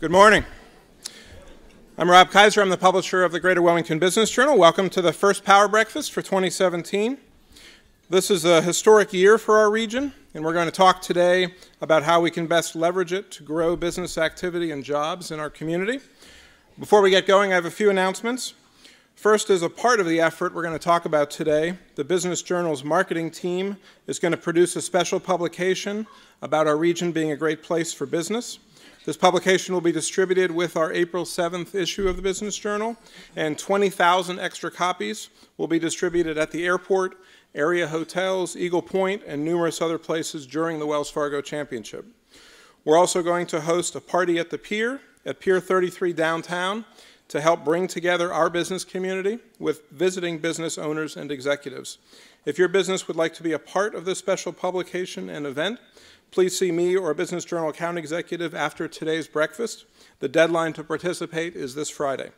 Good morning. I'm Rob Kaiser. I'm the publisher of the Greater Wilmington Business Journal. Welcome to the first Power Breakfast for 2017. This is a historic year for our region, and we're going to talk today about how we can best leverage it to grow business activity and jobs in our community. Before we get going, I have a few announcements. First, as a part of the effort we're going to talk about today, the Business Journal's marketing team is going to produce a special publication about our region being a great place for business. This publication will be distributed with our April 7th issue of the Business Journal, and 20,000 extra copies will be distributed at the airport, area hotels, Eagle Point, and numerous other places during the Wells Fargo Championship. We're also going to host a party at the Pier, at Pier 33 downtown, to help bring together our business community with visiting business owners and executives. If your business would like to be a part of this special publication and event, please see me or a Business Journal account executive after today's breakfast. The deadline to participate is this Friday.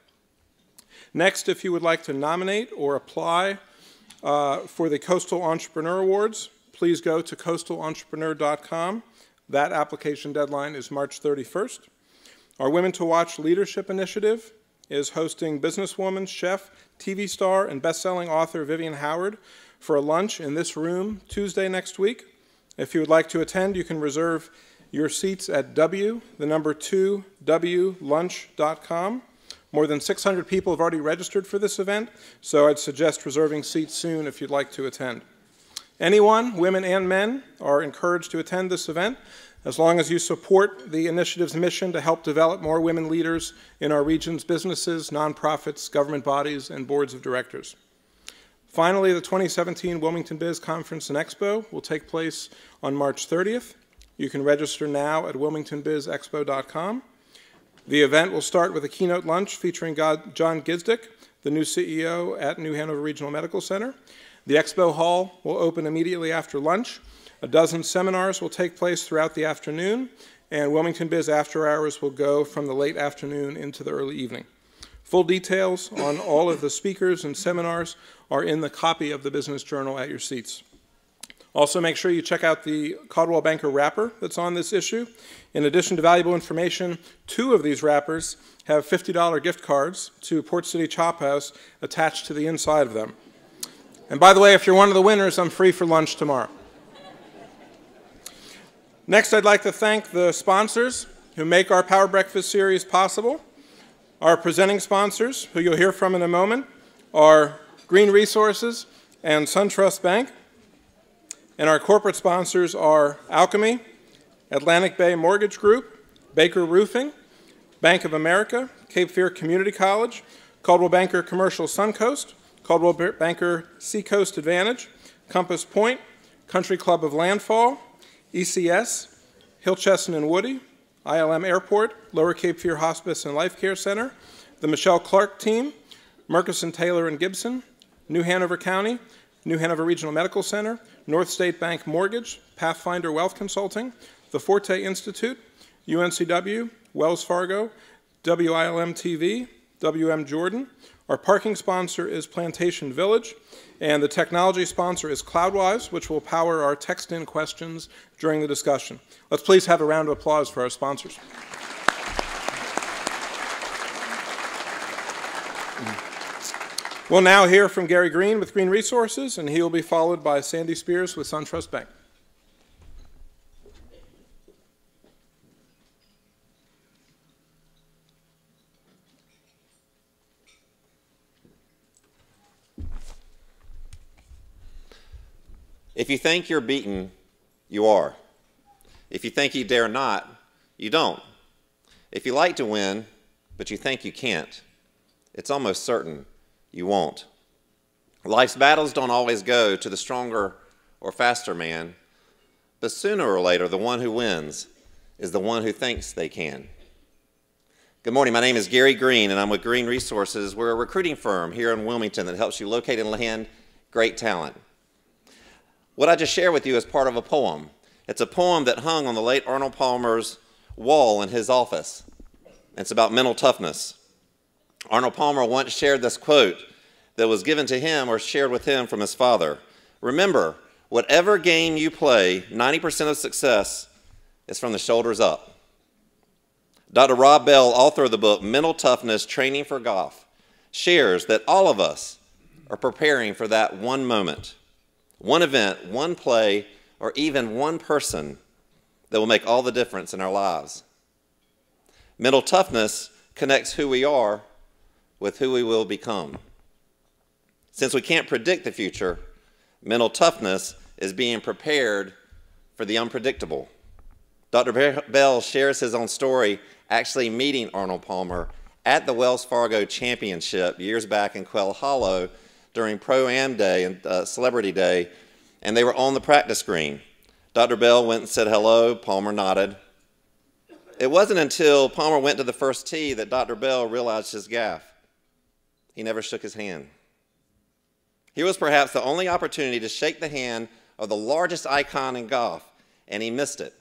Next, if you would like to nominate or apply for the Coastal Entrepreneur Awards, please go to coastalentrepreneur.com. That application deadline is March 31st. Our Women to Watch Leadership Initiative is hosting businesswoman, chef, TV star, and best-selling author Vivian Howard for a lunch in this room Tuesday next week. If you would like to attend, you can reserve your seats at2wlunch.com. More than 600 people have already registered for this event, so I'd suggest reserving seats soon if you'd like to attend. Anyone, women and men, are encouraged to attend this event as long as you support the initiative's mission to help develop more women leaders in our region's businesses, nonprofits, government bodies, and boards of directors. Finally, the 2017 Wilmington Biz Conference and Expo will take place on March 30th. You can register now at wilmingtonbizexpo.com. The event will start with a keynote lunch featuring John Gizdick, the new CEO at New Hanover Regional Medical Center. The expo hall will open immediately after lunch. A dozen seminars will take place throughout the afternoon, and Wilmington Biz After Hours will go from the late afternoon into the early evening. Full details on all of the speakers and seminars are in the copy of the Business Journal at your seats. Also, make sure you check out the Caldwell Banker wrapper that's on this issue. In addition to valuable information, 2 of these wrappers have $50 gift cards to Port City Chop House attached to the inside of them. And by the way, if you're one of the winners, I'm free for lunch tomorrow. Next, I'd like to thank the sponsors who make our Power Breakfast series possible. Our presenting sponsors, who you'll hear from in a moment, are Green Resources and SunTrust Bank. And our corporate sponsors are Alchemy, Atlantic Bay Mortgage Group, Baker Roofing, Bank of America, Cape Fear Community College, Caldwell Banker Commercial Suncoast, Caldwell Banker Seacoast Advantage, Compass Point, Country Club of Landfall, ECS, Hillcheston and Woody, ILM Airport, Lower Cape Fear Hospice and Life Care Center, the Michelle Clark Team, Murkison, Taylor and Gibson, New Hanover County, New Hanover Regional Medical Center, North State Bank Mortgage, Pathfinder Wealth Consulting, the Forte Institute, UNCW, Wells Fargo, WILM TV, WM Jordan. Our parking sponsor is Plantation Village, and the technology sponsor is CloudWise, which will power our text-in questions during the discussion. Let's please have a round of applause for our sponsors. We'll now hear from Gary Green with Green Resources, and he will be followed by Sandy Spears with SunTrust Bank. If you think you're beaten, you are. If you think you dare not, you don't. If you like to win, but you think you can't, it's almost certain you won't. Life's battles don't always go to the stronger or faster man, but sooner or later, the one who wins is the one who thinks they can. Good morning, my name is Gary Green, and I'm with Green Resources. We're a recruiting firm here in Wilmington that helps you locate and land great talent. What I just shared with you is part of a poem. It's a poem that hung on the late Arnold Palmer's wall in his office. It's about mental toughness. Arnold Palmer once shared this quote that was given to him or shared with him from his father. Remember, whatever game you play, 90% of success is from the shoulders up. Dr. Rob Bell, author of the book Mental Toughness, Training for Golf, shares that all of us are preparing for that one moment, one event, one play, or even one person that will make all the difference in our lives. Mental toughness connects who we are with who we will become. Since we can't predict the future, mental toughness is being prepared for the unpredictable. Dr. Bell shares his own story actually meeting Arnold Palmer at the Wells Fargo Championship years back in Quail Hollow during Pro-Am Day and Celebrity Day, and they were on the practice green. Dr. Bell went and said hello. Palmer nodded. It wasn't until Palmer went to the first tee that Dr. Bell realized his gaffe. He never shook his hand. Here was perhaps the only opportunity to shake the hand of the largest icon in golf, and he missed it.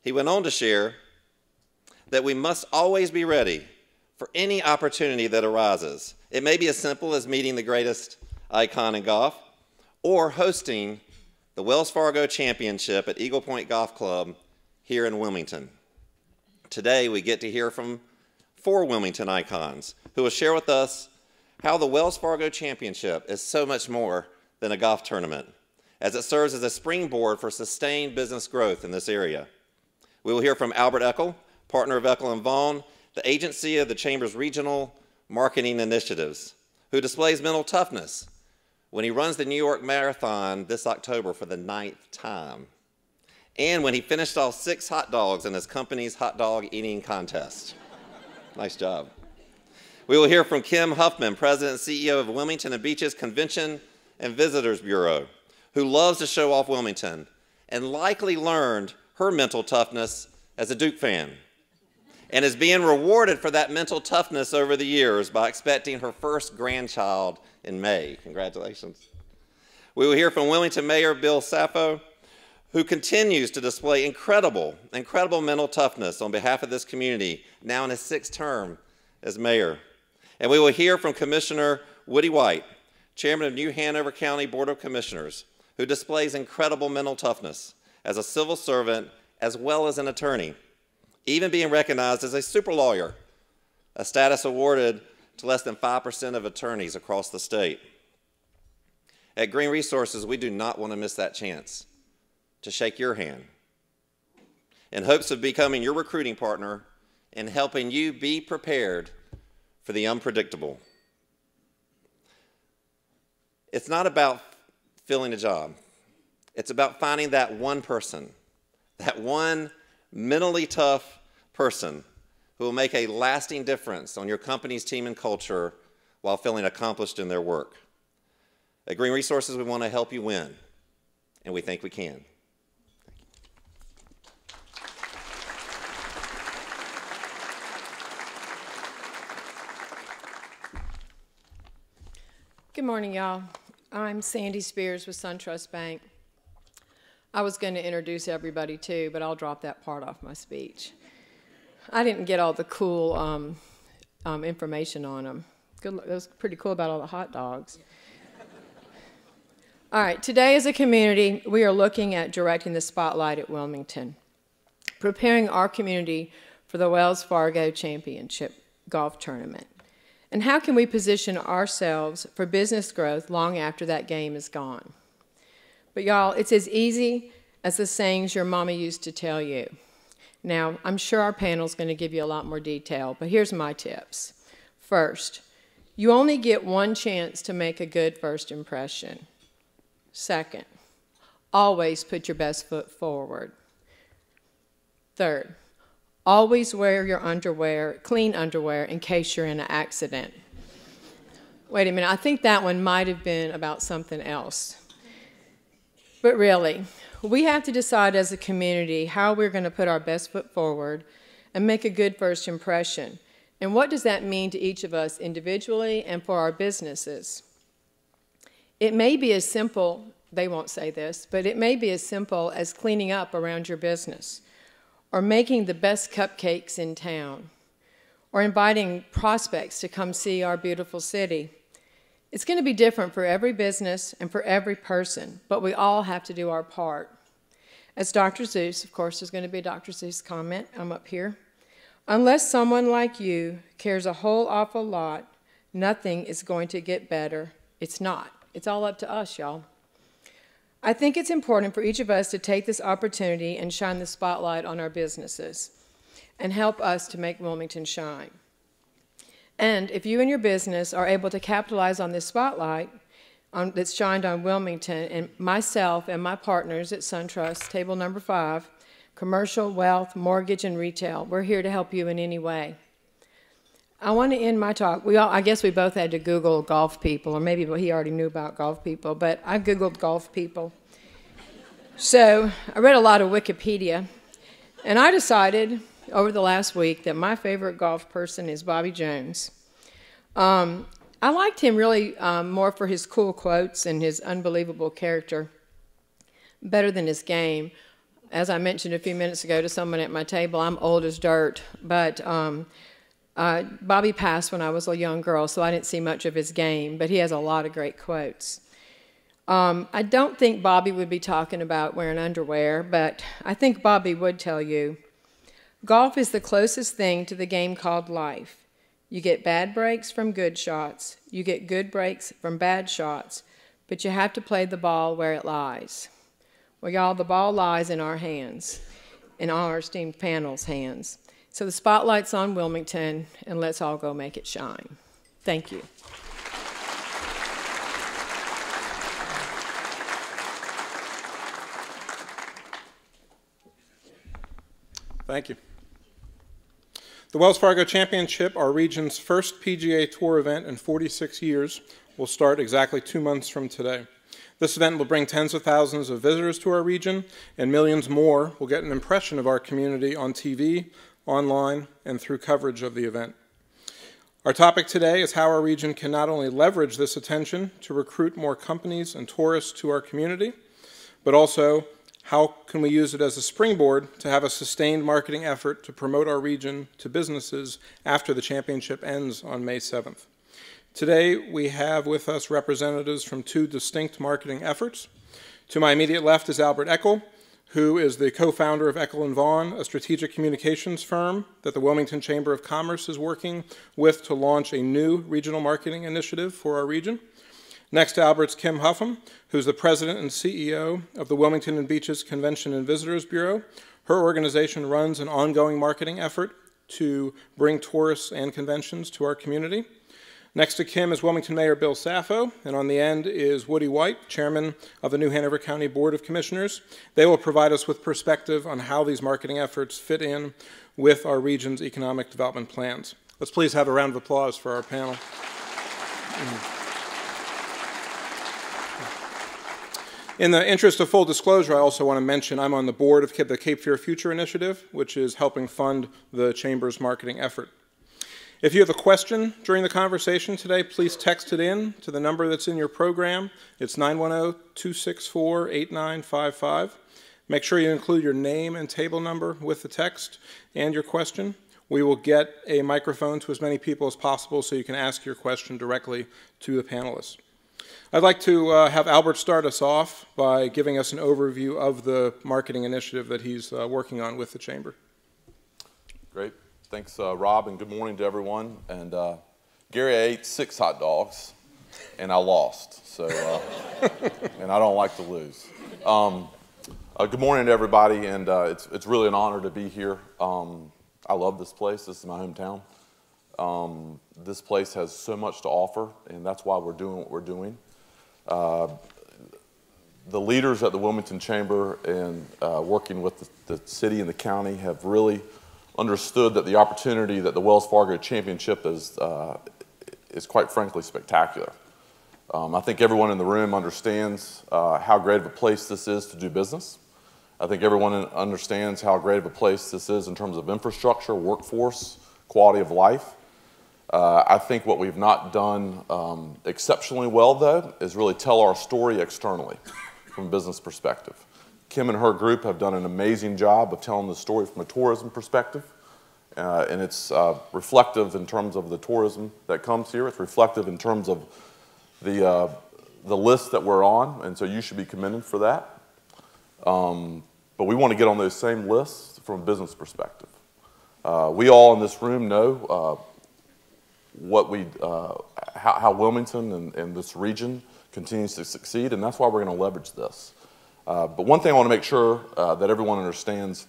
He went on to share that we must always be ready for any opportunity that arises. It may be as simple as meeting the greatest icon in golf or hosting the Wells Fargo Championship at Eagle Point Golf Club here in Wilmington. Today, we get to hear from 4 Wilmington icons who will share with us how the Wells Fargo Championship is so much more than a golf tournament, as it serves as a springboard for sustained business growth in this area. We will hear from Albert Eckel, partner of Eckel & Vaughn, the agency of the Chamber's regional marketing initiatives, who displays mental toughness when he runs the New York Marathon this October for the 9th time, and when he finished off 6 hot dogs in his company's hot dog eating contest. Nice job. We will hear from Kim Huffman, President and CEO of Wilmington and Beaches Convention and Visitors Bureau, who loves to show off Wilmington and likely learned her mental toughness as a Duke fan, and is being rewarded for that mental toughness over the years by expecting her first grandchild in May. Congratulations. We will hear from Wilmington Mayor Bill Sappho, who continues to display incredible mental toughness on behalf of this community, now in his 6th term as mayor. And we will hear from Commissioner Woody White, Chairman of New Hanover County Board of Commissioners, who displays incredible mental toughness as a civil servant as well as an attorney, even being recognized as a super lawyer, a status awarded to less than 5% of attorneys across the state. At Green Resources, we do not want to miss that chance to shake your hand in hopes of becoming your recruiting partner and helping you be prepared for the unpredictable. It's not about filling a job. It's about finding that one person, that one mentally tough person who will make a lasting difference on your company's team and culture while feeling accomplished in their work. At Green Resources, we want to help you win, and we think we can. Good morning, y'all. I'm Sandy Spears with SunTrust Bank. I was going to introduce everybody too, but I'll drop that part off my speech. I didn't get all the cool information on them. It was pretty cool about all the hot dogs. All right, today as a community, we are looking at directing the spotlight at Wilmington, preparing our community for the Wells Fargo Championship golf tournament. And how can we position ourselves for business growth long after that game is gone? But y'all, it's as easy as the sayings your mama used to tell you. Now, I'm sure our panel's going to give you a lot more detail, but here's my tips. First, you only get one chance to make a good first impression. Second, always put your best foot forward. Third, always wear your underwear, clean underwear, in case you're in an accident. Wait a minute, I think that one might have been about something else. But really, we have to decide as a community how we're going to put our best foot forward and make a good first impression. And what does that mean to each of us individually and for our businesses? It may be as simple, they won't say this, but it may be as simple as cleaning up around your business, or making the best cupcakes in town, or inviting prospects to come see our beautiful city. It's going to be different for every business and for every person, but we all have to do our part. As Dr. Zeus, of course, there's going to be a Dr. Zeus comment. I'm up here. Unless someone like you cares a whole awful lot, nothing is going to get better. It's not. It's all up to us, y'all. I think it's important for each of us to take this opportunity and shine the spotlight on our businesses and help us to make Wilmington shine. And if you and your business are able to capitalize on this spotlight that's shined on Wilmington, and myself and my partners at SunTrust, table number 5, commercial, wealth, mortgage, and retail, we're here to help you in any way. I want to end my talk. I guess we both had to Google golf people, or maybe he already knew about golf people, but I Googled golf people. So I read a lot of Wikipedia, and I decided over the last week that my favorite golf person is Bobby Jones. I liked him really more for his cool quotes and his unbelievable character, better than his game. As I mentioned a few minutes ago to someone at my table, I'm old as dirt, but Bobby passed when I was a young girl, so I didn't see much of his game, but he has a lot of great quotes. I don't think Bobby would be talking about wearing underwear, but I think Bobby would tell you, golf is the closest thing to the game called life. You get bad breaks from good shots. You get good breaks from bad shots, but you have to play the ball where it lies. Well, y'all, the ball lies in our hands, in our esteemed panel's hands. So the spotlight's on Wilmington, and let's all go make it shine. Thank you. Thank you. The Wells Fargo Championship, our region's first PGA Tour event in 46 years, will start exactly 2 months from today. This event will bring tens of thousands of visitors to our region, and millions more will get an impression of our community on TV, online, and through coverage of the event. Our topic today is how our region can not only leverage this attention to recruit more companies and tourists to our community, but also how can we use it as a springboard to have a sustained marketing effort to promote our region to businesses after the championship ends on May 7th. Today, we have with us representatives from 2 distinct marketing efforts. To my immediate left is Albert Eckel, who is the co-founder of Eckel & Vaughn, a strategic communications firm that the Wilmington Chamber of Commerce is working with to launch a new regional marketing initiative for our region. Next to Albert's Kim Huffam, who's the president and CEO of the Wilmington and Beaches Convention and Visitors Bureau. Her organization runs an ongoing marketing effort to bring tourists and conventions to our community. Next to Kim is Wilmington Mayor Bill Saffo, and on the end is Woody White, chairman of the New Hanover County Board of Commissioners. They will provide us with perspective on how these marketing efforts fit in with our region's economic development plans. Let's please have a round of applause for our panel. In the interest of full disclosure, I also want to mention I'm on the board of the Cape Fear Future Initiative, which is helping fund the Chamber's marketing effort. If you have a question during the conversation today, please text it in to the number that's in your program. It's 910-264-8955. Make sure you include your name and table number with the text and your question. We will get a microphone to as many people as possible so you can ask your question directly to the panelists. I'd like to have Albert start us off by giving us an overview of the marketing initiative that he's working on with the Chamber. Great. Thanks, Rob, and good morning to everyone. And Gary, I ate 6 hot dogs, and I lost. So, and I don't like to lose. Good morning to everybody, and it's really an honor to be here. I love this place. This is my hometown. This place has so much to offer, and that's why we're doing what we're doing. The leaders at the Wilmington Chamber and working with the city and the county have really understood that the opportunity that the Wells Fargo Championship is quite frankly spectacular. I think everyone in the room understands how great of a place this is to do business. I think everyone understands how great of a place this is in terms of infrastructure, workforce, quality of life. I think what we've not done exceptionally well, though, is really tell our story externally from a business perspective. Kim and her group have done an amazing job of telling the story from a tourism perspective, and it's reflective in terms of the tourism that comes here. It's reflective in terms of the list that we're on, and so you should be commended for that. But we want to get on those same lists from a business perspective. We all in this room know how Wilmington and this region continues to succeed, and that's why we're going to leverage this. But one thing I want to make sure that everyone understands,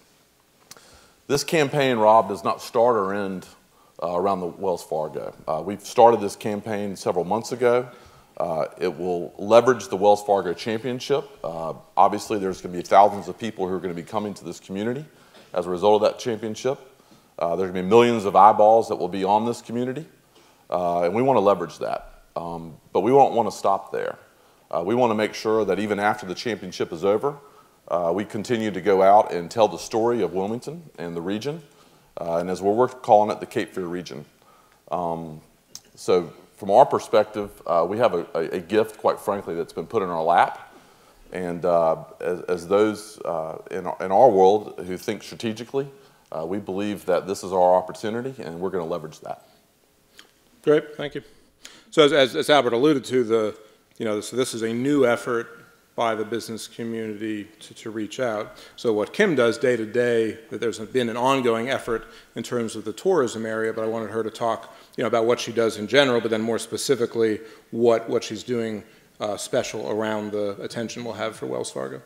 this campaign, Rob, does not start or end around the Wells Fargo. We've started this campaign several months ago. It will leverage the Wells Fargo Championship. Obviously, there's going to be thousands of people who are going to be coming to this community as a result of that championship. There's going to be millions of eyeballs that will be on this community, and we want to leverage that. But we don't want to stop there. We want to make sure that even after the championship is over, we continue to go out and tell the story of Wilmington and the region, and as we're calling it, the Cape Fear region. So from our perspective, we have a gift, quite frankly, that's been put in our lap. And as those in our world who think strategically, we believe that this is our opportunity, and we're going to leverage that. Great, thank you. So as Albert alluded to, this is a new effort by the business community to reach out. So what Kim does day to day, that there's been an ongoing effort in terms of the tourism area, but I wanted her to talk about what she does in general, but then more specifically what she's doing special around the attention we'll have for Wells Fargo.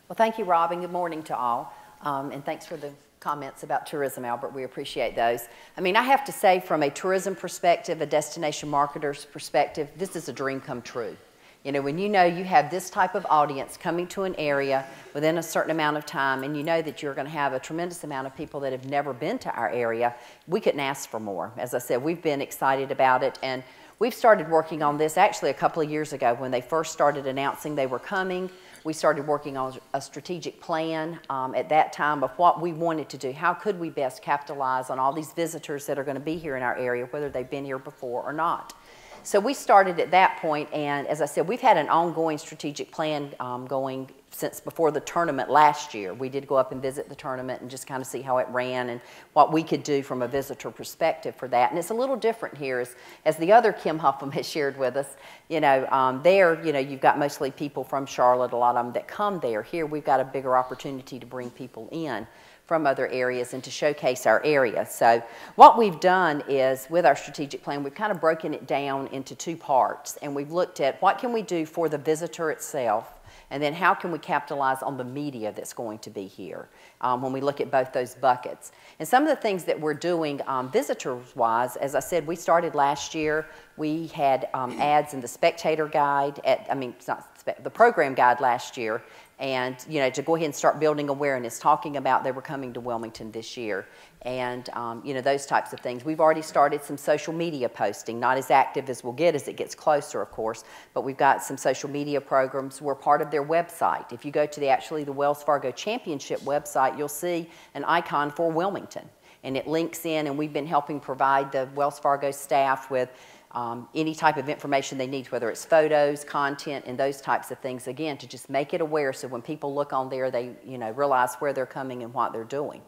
Well, thank you, Rob, and good morning to all. And thanks for the comments about tourism, Albert. We appreciate those. I mean, I have to say, from a tourism perspective, a destination marketer's perspective, this is a dream come true. You know, when you know you have this type of audience coming to an area within a certain amount of time, and you know that you're going to have a tremendous amount of people that have never been to our area, we couldn't ask for more. As I said, we've been excited about it, and we've started working on this actually a couple of years ago when they first started announcing they were coming. We started working on a strategic plan at that time of what we wanted to do. How could we best capitalize on all these visitors that are going to be here in our area, whether they've been here before or not? So we started at that point, and as I said, we've had an ongoing strategic plan going since before the tournament last year. We did go up and visit the tournament and just kind of see how it ran and what we could do from a visitor perspective for that. And it's a little different here, as the other Kim Huffam has shared with us. There, you've got mostly people from Charlotte, a lot of them that come there. Here, we've got a bigger opportunity to bring people in from other areas and to showcase our area. So what we've done is, with our strategic plan, we've kind of broken it down into two parts, and we've looked at what can we do for the visitor itself, and then how can we capitalize on the media that's going to be here when we look at both those buckets. And some of the things that we're doing visitors-wise, as I said, we started last year. We had ads in the Spectator Guide, the program guide last year, and to go ahead and start building awareness, talking about they were coming to Wilmington this year, and those types of things. We've already started some social media posting, not as active as we'll get as it gets closer, of course, but we've got some social media programs. We're part of their website. If you go to the Wells Fargo Championship website, you'll see an icon for Wilmington, and it links in, and we've been helping provide the Wells Fargo staff with any type of information they need, whether it's photos, content, and those types of things, again, to just make it aware so when people look on there, they realize where they're coming and what they're doing.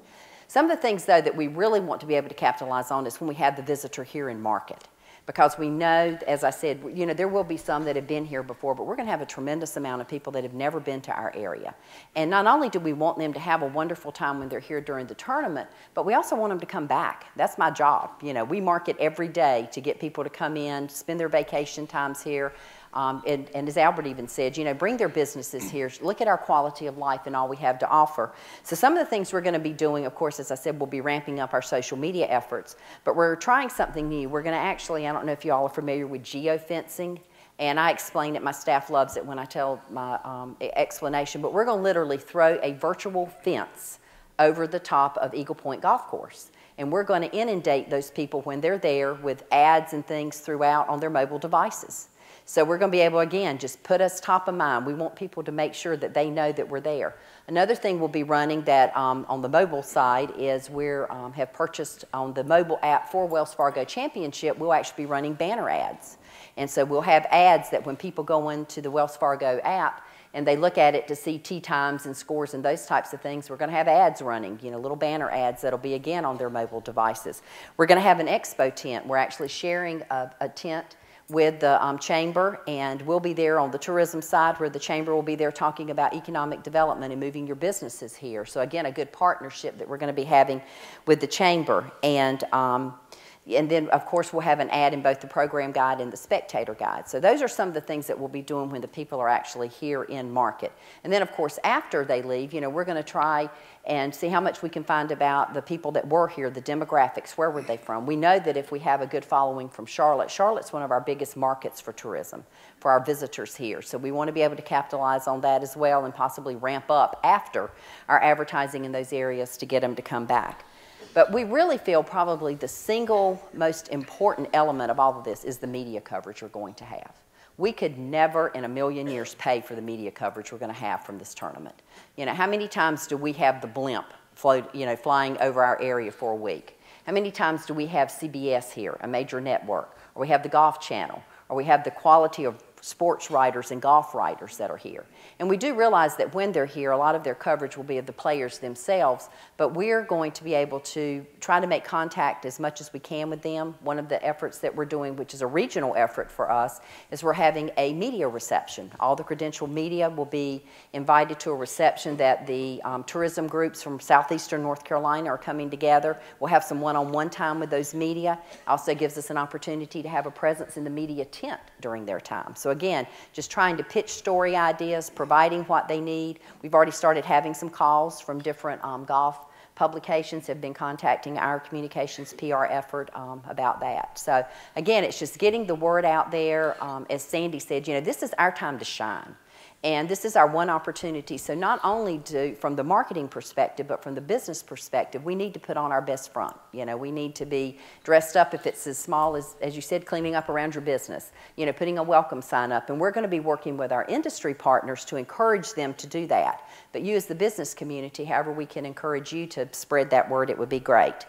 Some of the things, though, that we really want to be able to capitalize on is when we have the visitor here in market. Because we know, as I said, there will be some that have been here before, but we're going to have a tremendous amount of people that have never been to our area. And not only do we want them to have a wonderful time when they're here during the tournament, but we also want them to come back. That's my job. We market every day to get people to come in, spend their vacation times here. And as Albert even said, bring their businesses here, look at our quality of life and all we have to offer. So some of the things we're going to be doing, of course, as I said, we'll be ramping up our social media efforts, but we're trying something new. We're going to actually, I don't know if you all are familiar with geofencing, and I explain it, my staff loves it when I tell my explanation, but we're going to literally throw a virtual fence over the top of Eagle Point Golf Course. And we're going to inundate those people when they're there with ads and things throughout on their mobile devices. So we're going to be able, again, just put us top of mind. We want people to make sure that they know that we're there. Another thing we'll be running that on the mobile side is we have purchased on the mobile app for Wells Fargo Championship, we'll actually be running banner ads. And so we'll have ads that when people go into the Wells Fargo app and they look at it to see tee times and scores and those types of things, we're going to have ads running, little banner ads that'll be, again, on their mobile devices. We're going to have an expo tent. We're actually sharing a tent with the Chamber, and we'll be there on the tourism side where the Chamber will be there talking about economic development and moving your businesses here. So again, a good partnership that we're going to be having with the Chamber. And then, of course, we'll have an ad in both the program guide and the spectator guide. So those are some of the things that we'll be doing when the people are actually here in market. And then, of course, after they leave, you know, we're going to try and see how much we can find about the people that were here, the demographics, where were they from. We know that if we have a good following from Charlotte, Charlotte's one of our biggest markets for tourism, for our visitors here. So we want to be able to capitalize on that as well and possibly ramp up after our advertising in those areas to get them to come back. But we really feel probably the single most important element of all of this is the media coverage we're going to have. We could never in a million years pay for the media coverage we're going to have from this tournament. You know, how many times do we have the blimp flying over our area for a week? How many times do we have CBS here, a major network, or we have the Golf Channel, or we have the quality of sports writers and golf writers that are here? And we do realize that when they're here, a lot of their coverage will be of the players themselves, but we're going to be able to try to make contact as much as we can with them. One of the efforts that we're doing, which is a regional effort for us, is we're having a media reception. All the credentialed media will be invited to a reception that the tourism groups from southeastern North Carolina are coming together. We'll have some one-on-one time with those media. Also gives us an opportunity to have a presence in the media tent during their time. So again, just trying to pitch story ideas, providing what they need. We've already started having some calls from different golf publications have been contacting our communications PR effort about that. So again, it's just getting the word out there. As Sandy said, you know, this is our time to shine. And this is our one opportunity. So not only from the marketing perspective, but from the business perspective, we need to put on our best front. You know, we need to be dressed up if it's as small as you said, cleaning up around your business, you know, putting a welcome sign up. And we're going to be working with our industry partners to encourage them to do that. But you as the business community, however we can encourage you to spread that word, it would be great.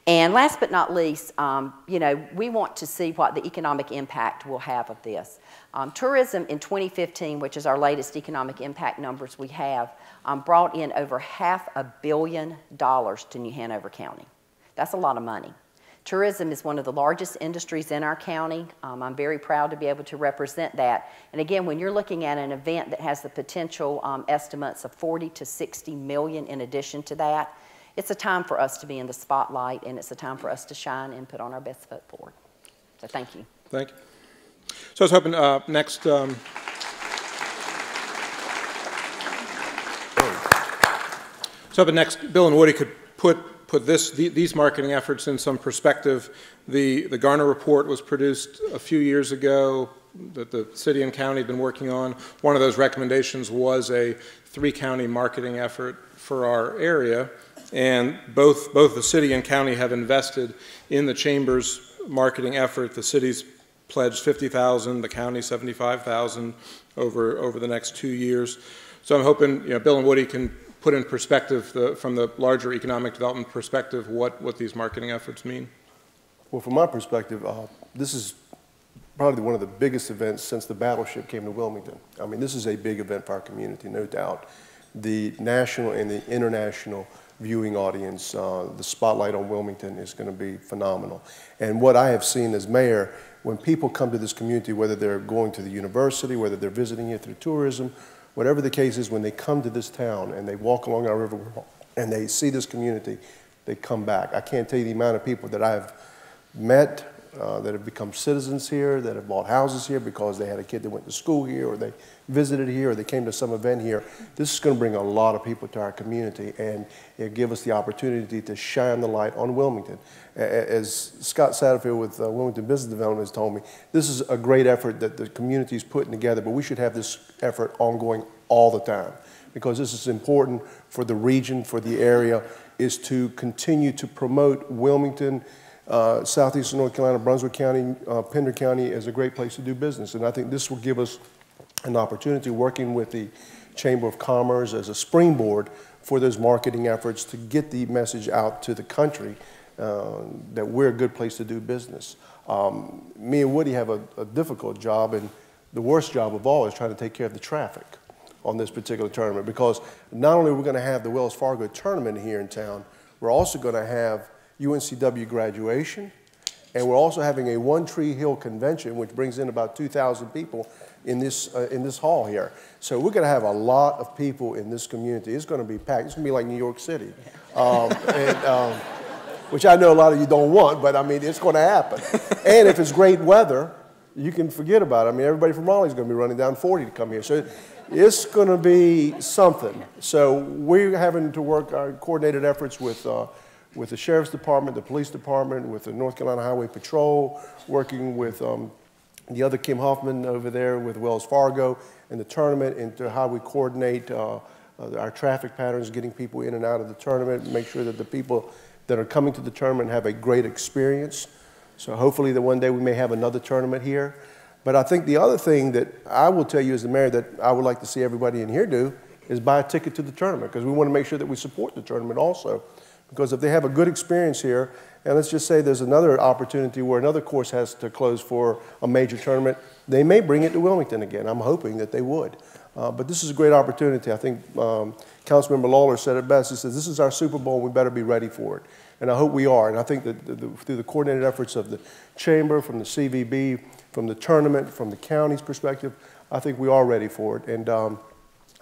And last but not least, you know, we want to see what the economic impact will have of this. Tourism in 2015, which is our latest economic impact numbers we have, brought in over $500 million to New Hanover County. That's a lot of money. Tourism is one of the largest industries in our county. I'm very proud to be able to represent that. And again, when you're looking at an event that has the potential estimates of 40 to 60 million in addition to that, it's a time for us to be in the spotlight, and it's a time for us to shine and put on our best foot forward. So thank you. Thank you. So I was hoping next, Bill and Woody could put these marketing efforts in some perspective. The Garner report was produced a few years ago that the city and county have been working on. One of those recommendations was a 3-county marketing effort for our area. And both the city and county have invested in the Chamber's marketing effort. The city's pledged $50,000, the county $75,000 over the next 2 years. So I'm hoping, you know, Bill and Woody can put in perspective from the larger economic development perspective what these marketing efforts mean. Well, from my perspective, this is probably one of the biggest events since the battleship came to Wilmington. I mean, this is a big event for our community, no doubt. The national and the international viewing audience, the spotlight on Wilmington is going to be phenomenal. And what I have seen as mayor, when people come to this community, whether they're going to the university, whether they're visiting it through tourism, whatever the case is, when they come to this town and they walk along our river and they see this community, they come back. I can't tell you the amount of people that I've met that have become citizens here, that have bought houses here because they had a kid that went to school here, or they visited here, or they came to some event here. This is going to bring a lot of people to our community, and it'll give us the opportunity to shine the light on Wilmington. As Scott Satterfield with Wilmington Business Development has told me, this is a great effort that the community is putting together, but we should have this effort ongoing all the time, because this is important for the region, for the area, is to continue to promote Wilmington, southeastern North Carolina, Brunswick County, Pender County as a great place to do business. And I think this will give us an opportunity, working with the Chamber of Commerce as a springboard for those marketing efforts, to get the message out to the country that we're a good place to do business. Me and Woody have a difficult job, and the worst job of all is trying to take care of the traffic on this particular tournament, because not only are we going to have the Wells Fargo tournament here in town, we're also going to have UNCW graduation, And we're also having a One Tree Hill convention, which brings in about 2,000 people in this hall here. So we're going to have a lot of people in this community. It's going to be packed. It's going to be like New York City, which I know a lot of you don't want, but I mean, it's going to happen. And if it's great weather, you can forget about it. I mean, everybody from Raleigh's going to be running down 40 to come here. So it's going to be something. So we're having to work our coordinated efforts with the Sheriff's Department, the Police Department, with the North Carolina Highway Patrol, working with the other Kim Hoffman over there with Wells Fargo and the tournament, into how we coordinate our traffic patterns, getting people in and out of the tournament, make sure that the people that are coming to the tournament have a great experience. So hopefully that one day we may have another tournament here. But I think the other thing that I will tell you as the mayor that I would like to see everybody in here do is buy a ticket to the tournament, because we want to make sure that we support the tournament also. Because if they have a good experience here, and let's just say there's another opportunity where another course has to close for a major tournament, they may bring it to Wilmington again. I'm hoping that they would. But this is a great opportunity. I think Councilmember Lawler said it best. He says, this is our Super Bowl, and we better be ready for it. And I hope we are. And I think that through the coordinated efforts of the Chamber, from the CVB, from the tournament, from the county's perspective, I think we are ready for it. And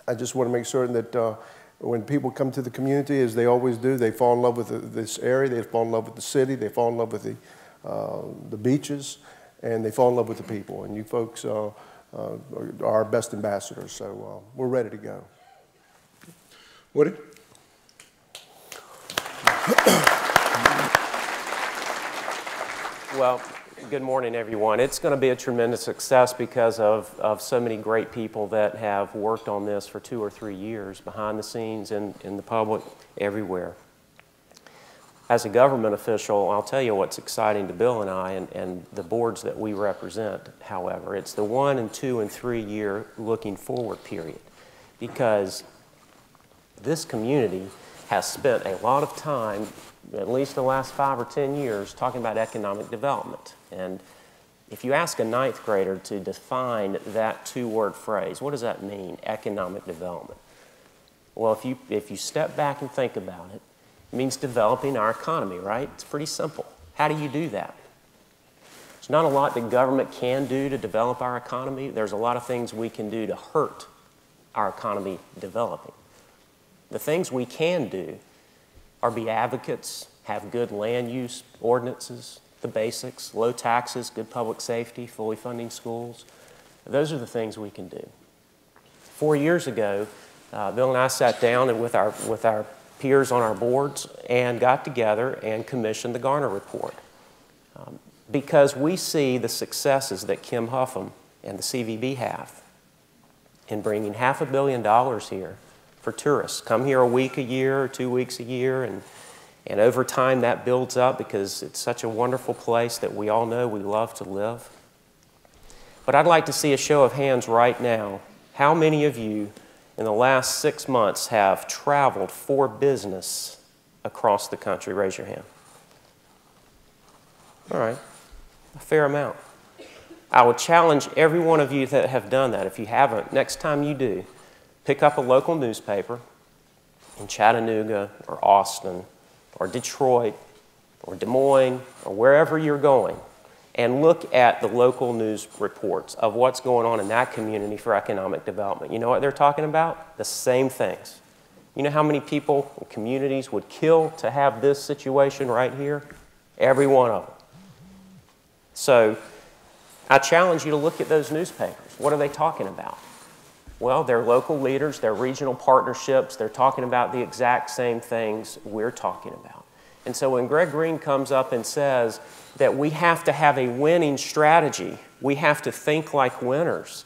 I just want to make certain that when people come to the community, as they always do, they fall in love with this area, they fall in love with the city, they fall in love with the beaches, and they fall in love with the people. And you folks are our best ambassadors, so we're ready to go. Woody? Well, good morning, everyone. It's going to be a tremendous success because of so many great people that have worked on this for 2 or 3 years, behind the scenes, in the public, everywhere. As a government official, I'll tell you what's exciting to Bill and I and the boards that we represent, however. It's the 1 and 2 and 3 year looking forward period, because this community has spent a lot of time, at least the last 5 or 10 years, talking about economic development. And if you ask a 9th grader to define that 2-word phrase, what does that mean, economic development? Well, if you step back and think about it, it means developing our economy, right? It's pretty simple. How do you do that? There's not a lot that government can do to develop our economy. There's a lot of things we can do to hurt our economy developing. The things we can do are be advocates, have good land use ordinances, the basics, low taxes, good public safety, fully funding schools. Those are the things we can do. 4 years ago, Bill and I sat down and with our peers on our boards and got together and commissioned the Garner Report. Because we see the successes that Kim Huffam and the CVB have in bringing $500 million here for tourists. Come here a week a year or 2 weeks a year, and over time that builds up because it's such a wonderful place that we all know we love to live. But I'd like to see a show of hands right now. How many of you in the last 6 months have traveled for business across the country? Raise your hand. All right, a fair amount. I would challenge every one of you that have done that. If you haven't, next time you do, pick up a local newspaper in Chattanooga or Austin or Detroit or Des Moines or wherever you're going, and look at the local news reports of what's going on in that community for economic development. You know what they're talking about? The same things. You know how many people and communities would kill to have this situation right here? Every one of them. So I challenge you to look at those newspapers. What are they talking about? Well, they're local leaders, they're regional partnerships, they're talking about the exact same things we're talking about. And so when Greg Green comes up and says that we have to have a winning strategy, we have to think like winners,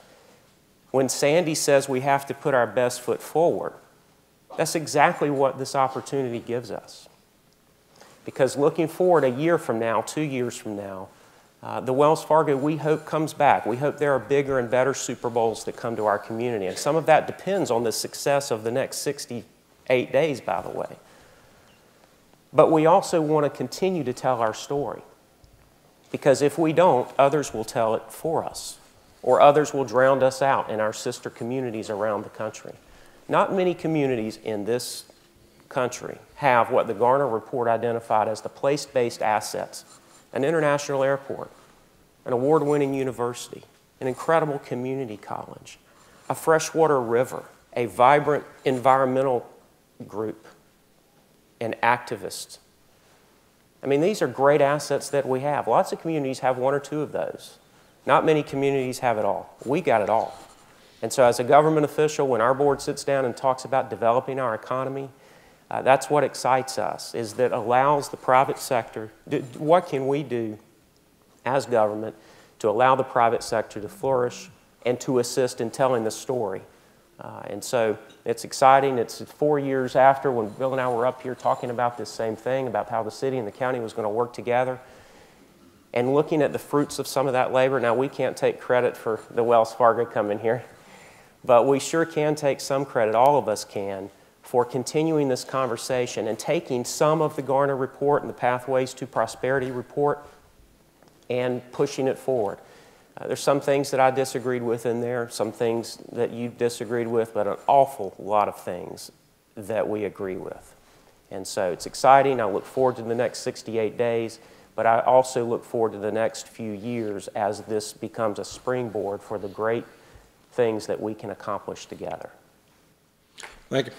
when Sandy says we have to put our best foot forward, that's exactly what this opportunity gives us. Because looking forward a year from now, 2 years from now, the Wells Fargo, we hope, comes back. We hope there are bigger and better Super Bowls that come to our community. And some of that depends on the success of the next 68 days, by the way. But we also want to continue to tell our story. Because if we don't, others will tell it for us. Or others will drown us out in our sister communities around the country. Not many communities in this country have what the Garner Report identified as the place-based assets an international airport, an award-winning university, an incredible community college, a freshwater river, a vibrant environmental group, and activists. I mean, these are great assets that we have. Lots of communities have one or two of those. Not many communities have it all. We got it all. And so as a government official, when our board sits down and talks about developing our economy, that's what excites us, is that allows the private sector, what can we do as government to allow the private sector to flourish and to assist in telling the story. And so it's exciting. It's 4 years after when Bill and I were up here talking about this same thing, about how the city and the county was going to work together, and looking at the fruits of some of that labor. Now, we can't take credit for the Wells Fargo coming here, but we sure can take some credit, all of us can, for continuing this conversation and taking some of the Garner report and the Pathways to Prosperity report and pushing it forward. There's some things that I disagreed with in there, some things that you disagreed with, but an awful lot of things that we agree with. And so it's exciting. I look forward to the next 68 days, but I also look forward to the next few years as this becomes a springboard for the great things that we can accomplish together. Thank you.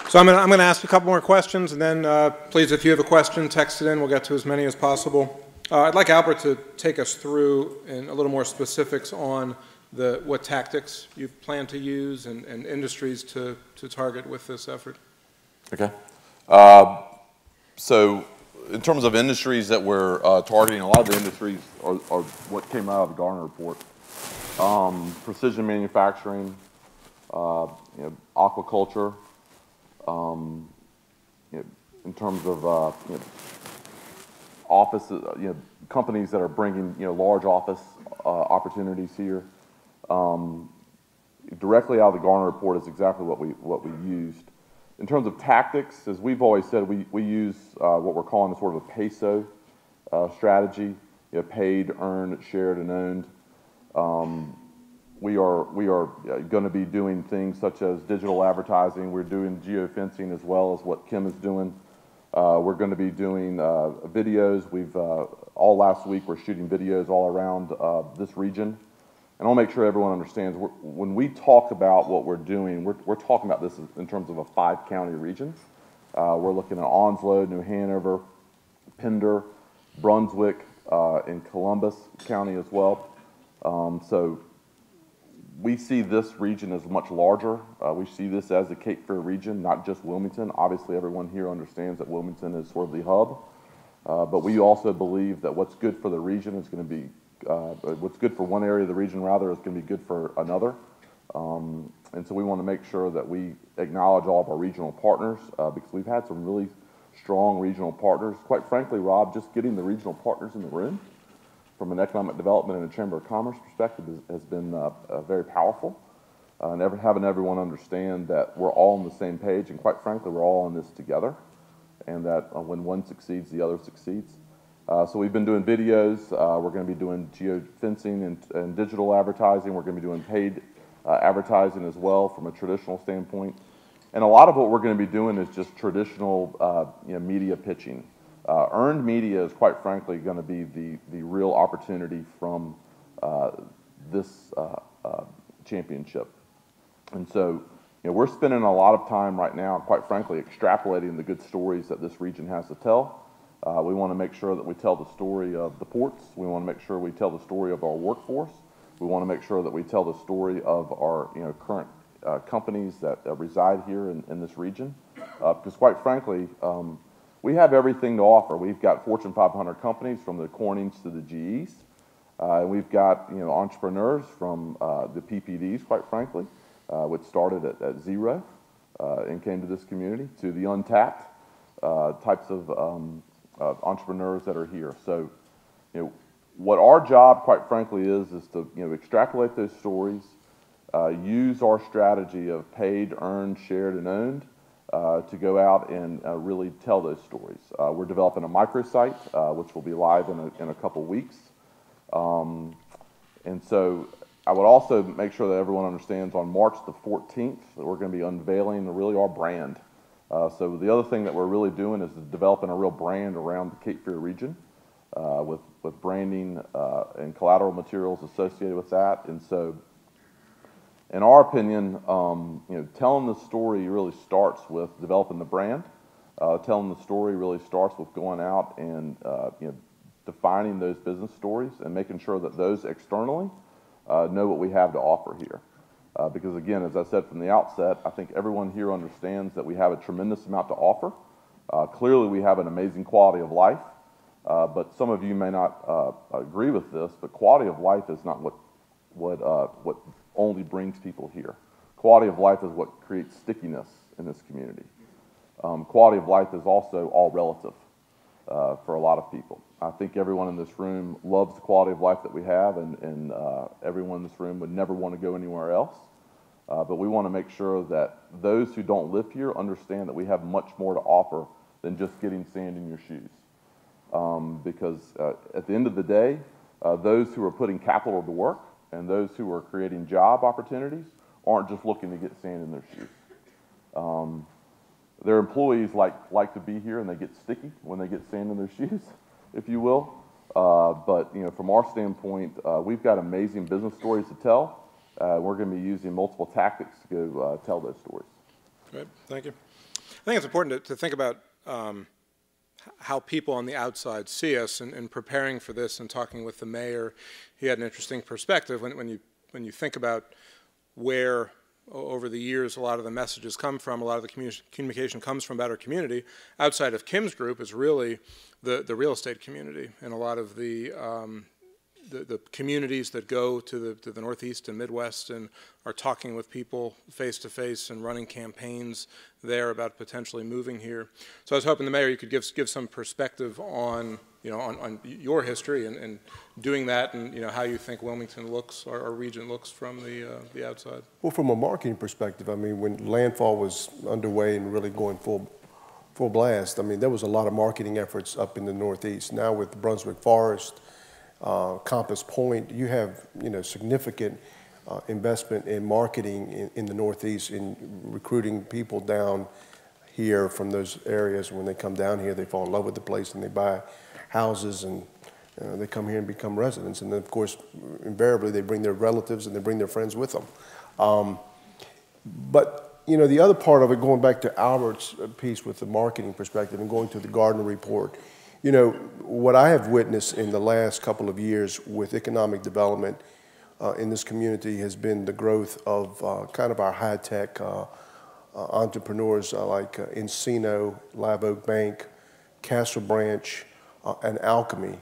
So I'm going to ask a couple more questions, and then please, if you have a question, text it in. We'll get to as many as possible. I'd like Albert to take us through in a little more specifics on what tactics you plan to use and industries to target with this effort. Okay. So in terms of industries that we're targeting, a lot of the industries are what came out of the Garner report. Precision manufacturing, aquaculture, in terms of offices, companies that are bringing large office opportunities here. Directly out of the Garner report is exactly what we used. In terms of tactics, as we've always said, we use what we're calling sort of a PESO strategy: paid, earned, shared, and owned. We are going to be doing things such as digital advertising. We're doing geofencing as well as what Kim is doing. We're going to be doing videos. All last week we're shooting videos all around this region. And I'll make sure everyone understands, when we talk about what we're doing, we're talking about this in terms of a 5-county region. We're looking at Onslow, New Hanover, Pender, Brunswick, and Columbus County as well. So we see this region as much larger. We see this as the Cape Fear region, not just Wilmington. Obviously, everyone here understands that Wilmington is sort of the hub. But we also believe that what's good for the region is going to be, what's good for one area of the region, rather, is going to be good for another. And so we want to make sure that we acknowledge all of our regional partners, because we've had some really strong regional partners. Quite frankly, Rob, just getting the regional partners in the room from an economic development and a Chamber of Commerce perspective has been very powerful. And having everyone understand that we're all on the same page, and quite frankly, we're all in this together, and that when one succeeds, the other succeeds. So we've been doing videos. We're going to be doing geofencing and digital advertising. We're going to be doing paid advertising as well from a traditional standpoint. And a lot of what we're going to be doing is just traditional media pitching. Earned media is, quite frankly, going to be the real opportunity from this championship. And so we're spending a lot of time right now, quite frankly, extrapolating the good stories that this region has to tell. We want to make sure that we tell the story of the ports. We want to make sure we tell the story of our workforce. We want to make sure that we tell the story of our current companies that reside here in this region. Because quite frankly, we have everything to offer. We've got Fortune 500 companies from the Cornings to the GEs. We've got entrepreneurs from the PPDs, quite frankly, which started at zero and came to this community, to the untapped types of entrepreneurs that are here. So, what our job, quite frankly, is to extrapolate those stories, use our strategy of paid, earned, shared, and owned to go out and really tell those stories. We're developing a microsite, which will be live in a couple weeks. And so I would also make sure that everyone understands on March the 14th that we're going to be unveiling really our brand. So the other thing that we're really doing is developing a real brand around the Cape Fear region with branding and collateral materials associated with that. And so in our opinion, telling the story really starts with developing the brand. Telling the story really starts with going out and defining those business stories and making sure that those externally know what we have to offer here. Because again, as I said from the outset, I think everyone here understands that we have a tremendous amount to offer. Clearly, we have an amazing quality of life, but some of you may not agree with this, but quality of life is not what only brings people here. Quality of life is what creates stickiness in this community. Quality of life is also all relative for a lot of people. I think everyone in this room loves the quality of life that we have, and everyone in this room would never want to go anywhere else. But we want to make sure that those who don't live here understand that we have much more to offer than just getting sand in your shoes. Because at the end of the day, those who are putting capital to work and those who are creating job opportunities aren't just looking to get sand in their shoes. Their employees like to be here, and they get sticky when they get sand in their shoes, if you will. But from our standpoint, we've got amazing business stories to tell. We're going to be using multiple tactics to go tell those stories. Great, thank you. I think it's important to think about how people on the outside see us. And preparing for this and talking with the mayor, he had an interesting perspective when you think about where over the years a lot of the messages come from, a lot of the communication comes from about our community. Outside of Kim's group is really the real estate community, and a lot of the communities that go to the Northeast and Midwest and are talking with people face to face and running campaigns there about potentially moving here. So I was hoping the mayor, you could give some perspective on on your history and doing that, and how you think Wilmington looks, our region looks from the outside. Well, from a marketing perspective, I mean, when landfall was underway and really going full blast, I mean, there was a lot of marketing efforts up in the Northeast. Now with Brunswick Forest, Compass Point, you have significant investment in marketing in the Northeast, in recruiting people down here from those areas. When they come down here, they fall in love with the place and they buy houses, and they come here and become residents. And then, of course, invariably they bring their relatives and they bring their friends with them. But the other part of it, going back to Albert's piece with the marketing perspective and going to the Gardner report, what I have witnessed in the last couple of years with economic development in this community has been the growth of kind of our high-tech entrepreneurs like Encino, Live Oak Bank, Castle Branch, and Alchemy,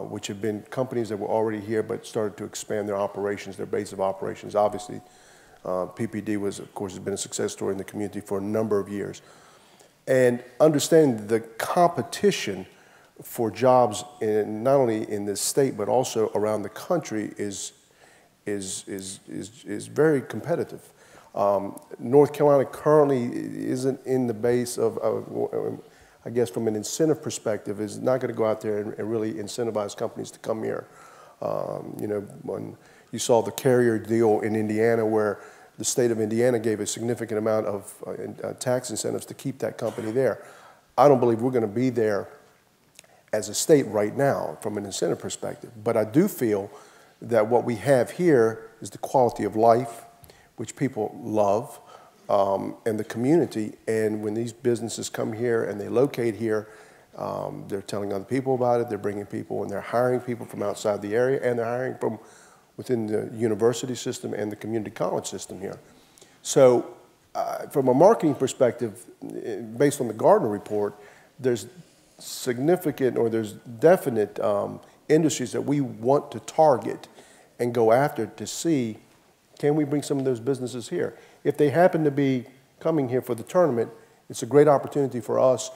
which have been companies that were already here but started to expand their operations, their base of operations. Obviously, PPD has been a success story in the community for a number of years. And understanding the competition for jobs not only in this state but also around the country is very competitive. North Carolina currently isn't in the base of I guess from an incentive perspective, is not going to go out there and really incentivize companies to come here. When you saw the carrier deal in Indiana, where the state of Indiana gave a significant amount of tax incentives to keep that company there. I don't believe we're going to be there as a state right now from an incentive perspective. But I do feel that what we have here is the quality of life, which people love, and the community. And when these businesses come here and they locate here, they're telling other people about it, they're bringing people, and they're hiring people from outside the area, and they're hiring from within the university system and the community college system here. So from a marketing perspective, based on the Gardner report, there's significant, or there's definite industries that we want to target and go after to see, can we bring some of those businesses here? If they happen to be coming here for the tournament, it's a great opportunity for us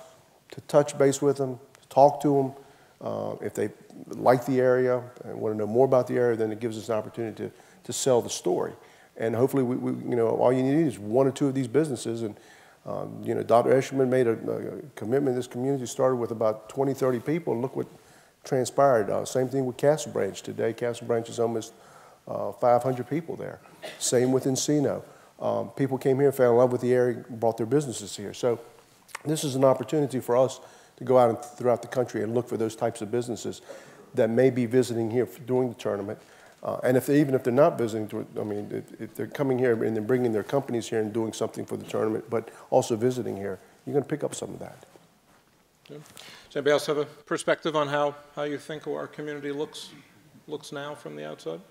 to touch base with them, talk to them. If they like the area and want to know more about the area, then it gives us an opportunity to sell the story. And hopefully, all you need is one or two of these businesses. And Dr. Eshelman made a commitment. This community started with about 20, 30 people, and look what transpired. Same thing with Castle Branch today. Castle Branch is almost 500 people there. Same with Encino. People came here, fell in love with the area, brought their businesses here. So This is an opportunity for us to go out and throughout the country and look for those types of businesses that may be visiting here during the tournament. And even if they're not visiting, I mean, if they're coming here and they're bringing their companies here and doing something for the tournament, but also visiting here, you're going to pick up some of that. Yeah. Does anybody else have a perspective on how you think our community looks now from the outside?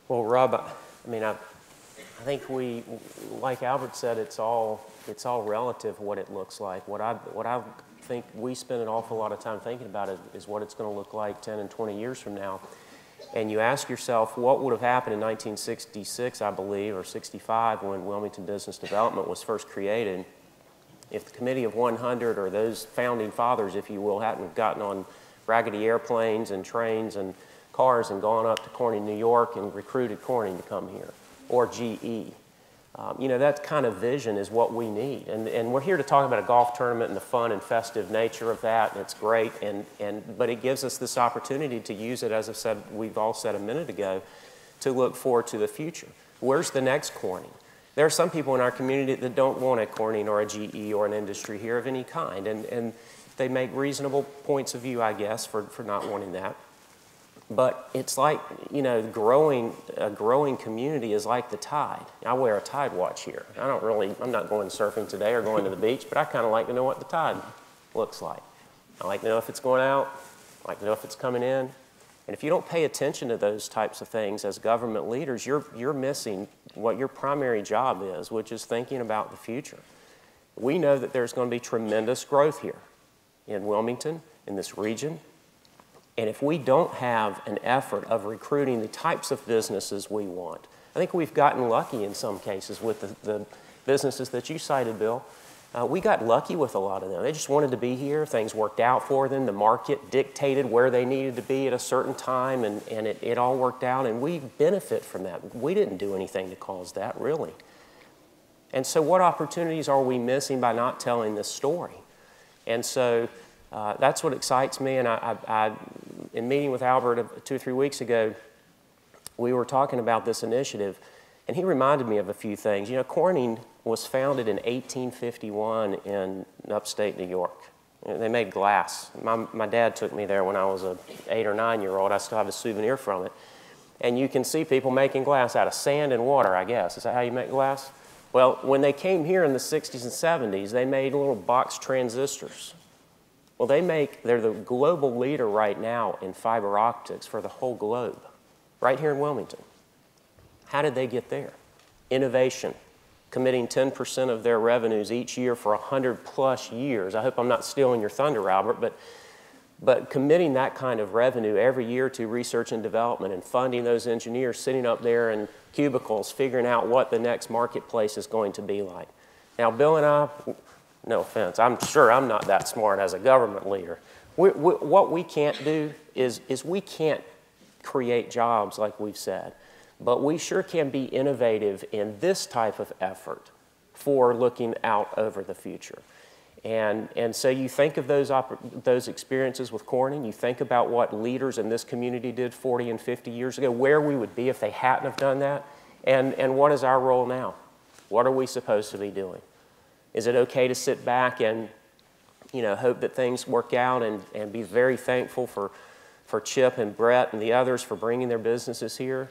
Well, Rob, I mean, I think we, like Albert said, it's all relative what it looks like. What I think we spend an awful lot of time thinking about is what it's going to look like 10 and 20 years from now. And you ask yourself, what would have happened in 1966, I believe, or 65, when Wilmington Business Development was first created, if the Committee of 100, or those founding fathers, if you will, hadn't gotten on raggedy airplanes and trains and cars and gone up to Corning, New York, and recruited Corning to come here, or GE. You know, that kind of vision is what we need. And we're here to talk about a golf tournament and the fun and festive nature of that, and it's great. But it gives us this opportunity to use it, as I said, we've all said a minute ago, to look forward to the future. Where's the next Corning? There are some people in our community that don't want a Corning or a GE or an industry here of any kind, and they make reasonable points of view, I guess, for not wanting that. But it's like, you know, a growing community is like the tide. I wear a tide watch here. I'm not going surfing today or going to the beach, but I kind of like to know what the tide looks like. I like to know if it's going out. I like to know if it's coming in. And if you don't pay attention to those types of things as government leaders, you're missing what your primary job is, which is thinking about the future. We know that there's going to be tremendous growth here in Wilmington, in this region. And if we don't have an effort of recruiting the types of businesses we want, I think we've gotten lucky in some cases with the businesses that you cited, Bill. We got lucky with a lot of them. They just wanted to be here. Things worked out for them. The market dictated where they needed to be at a certain time, and it all worked out, and we benefit from that. We didn't do anything to cause that, really. And so what opportunities are we missing by not telling this story? And so that's what excites me, and I in meeting with Albert 2 or 3 weeks ago, we were talking about this initiative, and he reminded me of a few things. You know, Corning was founded in 1851 in upstate New York. They made glass. My dad took me there when I was an 8 or 9-year-old. I still have a souvenir from it. And you can see people making glass out of sand and water, I guess. Is that how you make glass? Well, when they came here in the 60s and 70s, they made little box transistors. Well, they're the global leader right now in fiber optics for the whole globe, right here in Wilmington. How did they get there? Innovation, committing 10% of their revenues each year for 100+ years. I hope I'm not stealing your thunder, Albert, but committing that kind of revenue every year to research and development and funding those engineers sitting up there in cubicles figuring out what the next marketplace is going to be like. Now, Bill and I, no offense, I'm sure I'm not that smart as a government leader. What we can't do is we can't create jobs like we've said, but we sure can be innovative in this type of effort for looking out over the future. And so you think of those experiences with Corning, you think about what leaders in this community did 40 and 50 years ago, where we would be if they hadn't have done that, and what is our role now? What are we supposed to be doing? Is it okay to sit back and, you know, hope that things work out and be very thankful for Chip and Brett and the others for bringing their businesses here?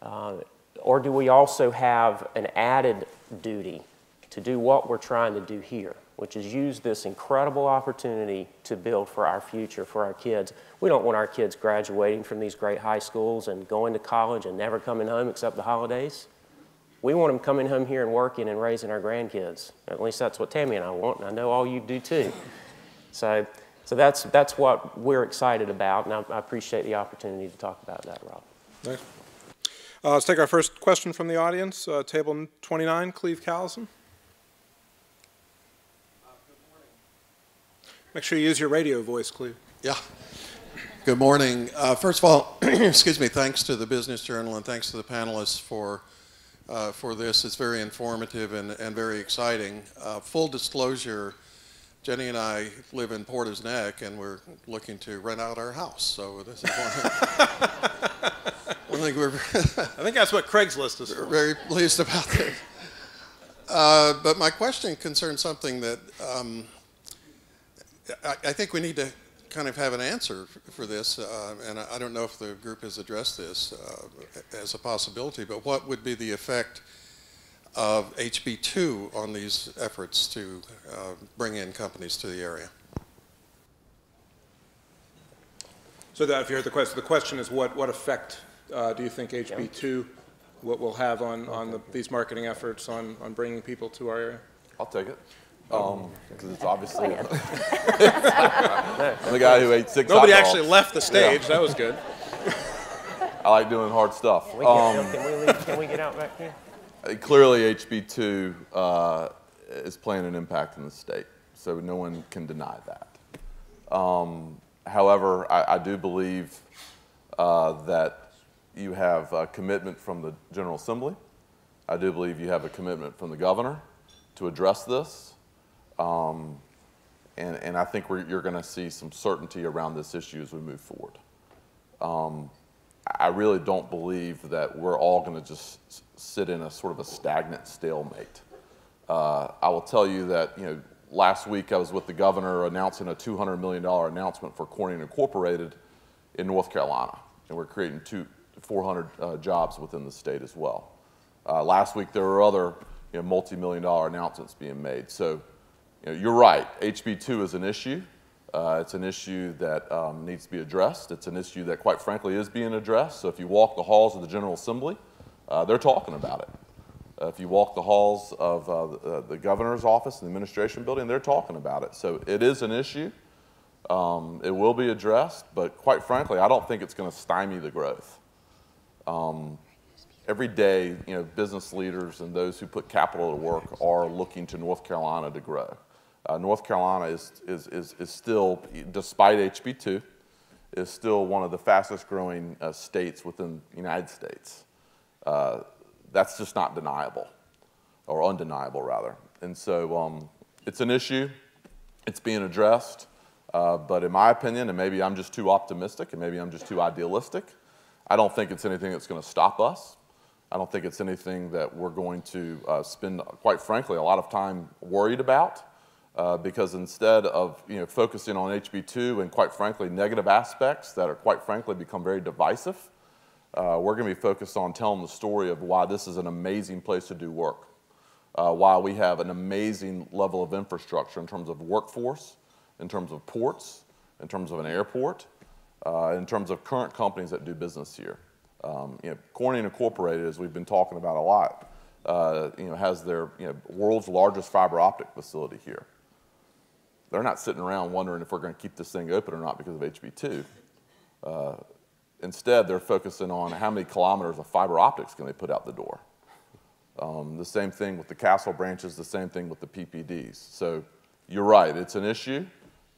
Or do we also have an added duty to do what we're trying to do here, which is use this incredible opportunity to build for our future, for our kids? We don't want our kids graduating from these great high schools and going to college and never coming home except the holidays. We want them coming home here and working and raising our grandkids. At least that's what Tammy and I want, and I know all you do too. So that's what we're excited about, and I appreciate the opportunity to talk about that, Rob. Thanks. Let's take our first question from the audience. Table 29, Cleve Callison. Make sure you use your radio voice, Cleve. Yeah. Good morning. First of all, excuse me, thanks to the Business Journal and thanks to the panelists for this. It's very informative and very exciting. Full disclosure, Jenny and I live in Porter's Neck, and we're looking to rent out our house. So this is one thing we're I think that's what Craigslist is for. Very pleased about that. But my question concerns something that I think we need to kind of have an answer for this, and I don't know if the group has addressed this as a possibility, but what would be the effect of HB2 on these efforts to bring in companies to the area? So that if you heard the question is what effect do you think HB2 what will have on these marketing efforts on bringing people to our area? I'll take it. Because it's obviously I'm the guy who ate 6 Nobody hot dogs. actually left the stage. Yeah. That was good. I like doing hard stuff. Can we get out back here? Clearly, HB2 is playing an impact in the state, so no one can deny that. However, I do believe that you have a commitment from the General Assembly. I do believe you have a commitment from the governor to address this. And I think you're going to see some certainty around this issue as we move forward. I really don't believe that we're all going to just sit in a sort of a stagnant stalemate. I will tell you that, last week I was with the governor announcing a $200 million announcement for Corning Incorporated in North Carolina, and we're creating 400 jobs within the state as well. Last week there were other multi-million-dollar announcements being made. So you're right, HB2 is an issue. It's an issue that needs to be addressed. It's an issue that, quite frankly, is being addressed. So if you walk the halls of the General Assembly, they're talking about it. If you walk the halls of the governor's office and the administration building, they're talking about it. So it is an issue. It will be addressed, but quite frankly, I don't think it's going to stymie the growth. Every day, business leaders and those who put capital to work are looking to North Carolina to grow. North Carolina is still, despite HB2, is still one of the fastest growing states within the United States. That's just not deniable, or undeniable rather. And so it's an issue, it's being addressed, but in my opinion, and maybe I'm just too optimistic and maybe I'm just too idealistic, I don't think it's anything that's going to stop us. I don't think it's anything that we're going to spend, quite frankly, a lot of time worried about. Because instead of focusing on HB2 and, quite frankly, negative aspects that are, quite frankly, become very divisive, we're going to be focused on telling the story of why this is an amazing place to do work, why we have an amazing level of infrastructure in terms of workforce, in terms of ports, in terms of an airport, in terms of current companies that do business here. Corning Incorporated, as we've been talking about a lot, has their world's largest fiber optic facility here. They're not sitting around wondering if we're going to keep this thing open or not because of HB2. Instead, they're focusing on how many kilometers of fiber optics can they put out the door. The same thing with the Castle branches, the same thing with the PPDs. So you're right, it's an issue.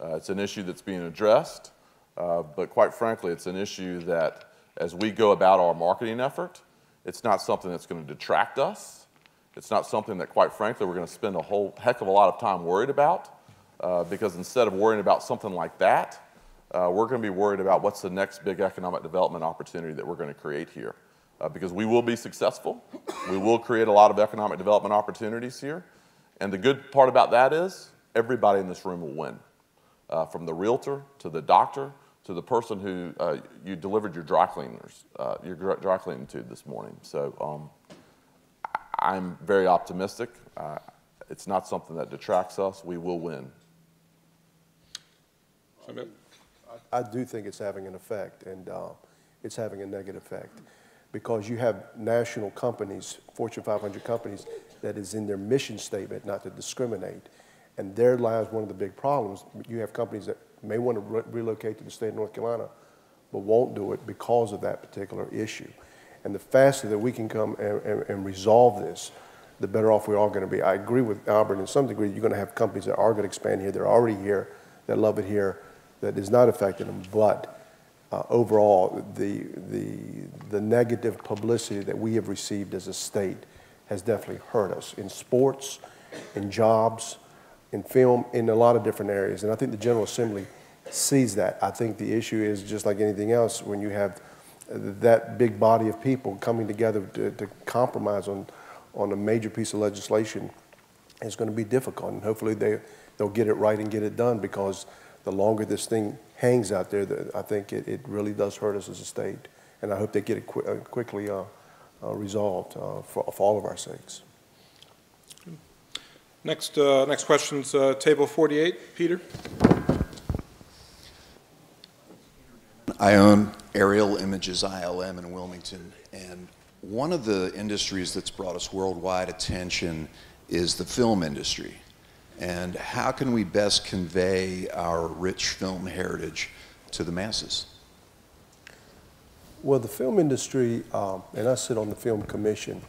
It's an issue that's being addressed. But quite frankly, it's an issue that as we go about our marketing effort, it's not something that's going to detract us. It's not something that, quite frankly, we're going to spend a whole heck of a lot of time worried about. Because instead of worrying about something like that, we're going to be worried about what's the next big economic development opportunity that we're going to create here. Because we will be successful. We will create a lot of economic development opportunities here. And the good part about that is everybody in this room will win. From the realtor to the doctor to the person who you delivered your dry cleaning to this morning. So I'm very optimistic. It's not something that detracts us. We will win. I do think it's having an effect, and it's having a negative effect because you have national companies, Fortune 500 companies, that is in their mission statement not to discriminate. And there lies one of the big problems. You have companies that may want to relocate to the state of North Carolina, but won't do it because of that particular issue. And the faster that we can come and resolve this, the better off we're all going to be. I agree with Albert in some degree. You're going to have companies that are going to expand here. They're already here, that love it here, that is not affecting them. But overall, the negative publicity that we have received as a state has definitely hurt us in sports, in jobs, in film, in a lot of different areas. And I think the General Assembly sees that. I think the issue is just like anything else, when you have that big body of people coming together to compromise on on a major piece of legislation is going to be difficult, and hopefully they'll get it right and get it done, because the longer this thing hangs out there, I think it really does hurt us as a state, and I hope they get it quickly resolved for all of our sakes. Next question's table 48. Peter. I own Aerial Images ILM in Wilmington, and one of the industries that's brought us worldwide attention is the film industry. And how can we best convey our rich film heritage to the masses? Well, the film industry, and I sit on the film commission,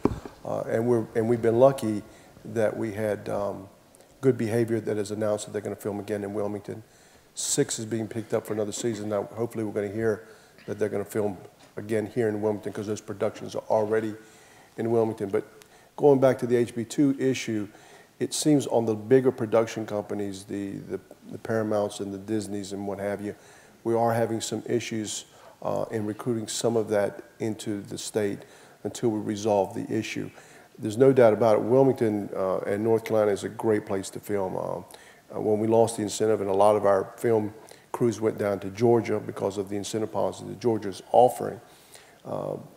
and we've been lucky that we had good behavior that has announced that they're going to film again in Wilmington. 6 is being picked up for another season. Now, hopefully we're going to hear that they're going to film again here in Wilmington, because those productions are already in Wilmington. But going back to the HB2 issue, it seems on the bigger production companies, the Paramounts and the Disneys and what have you, we are having some issues in recruiting some of that into the state until we resolve the issue. There's no doubt about it. Wilmington and North Carolina is a great place to film. When we lost the incentive and a lot of our film crews went down to Georgia because of the incentive policy that Georgia's offering,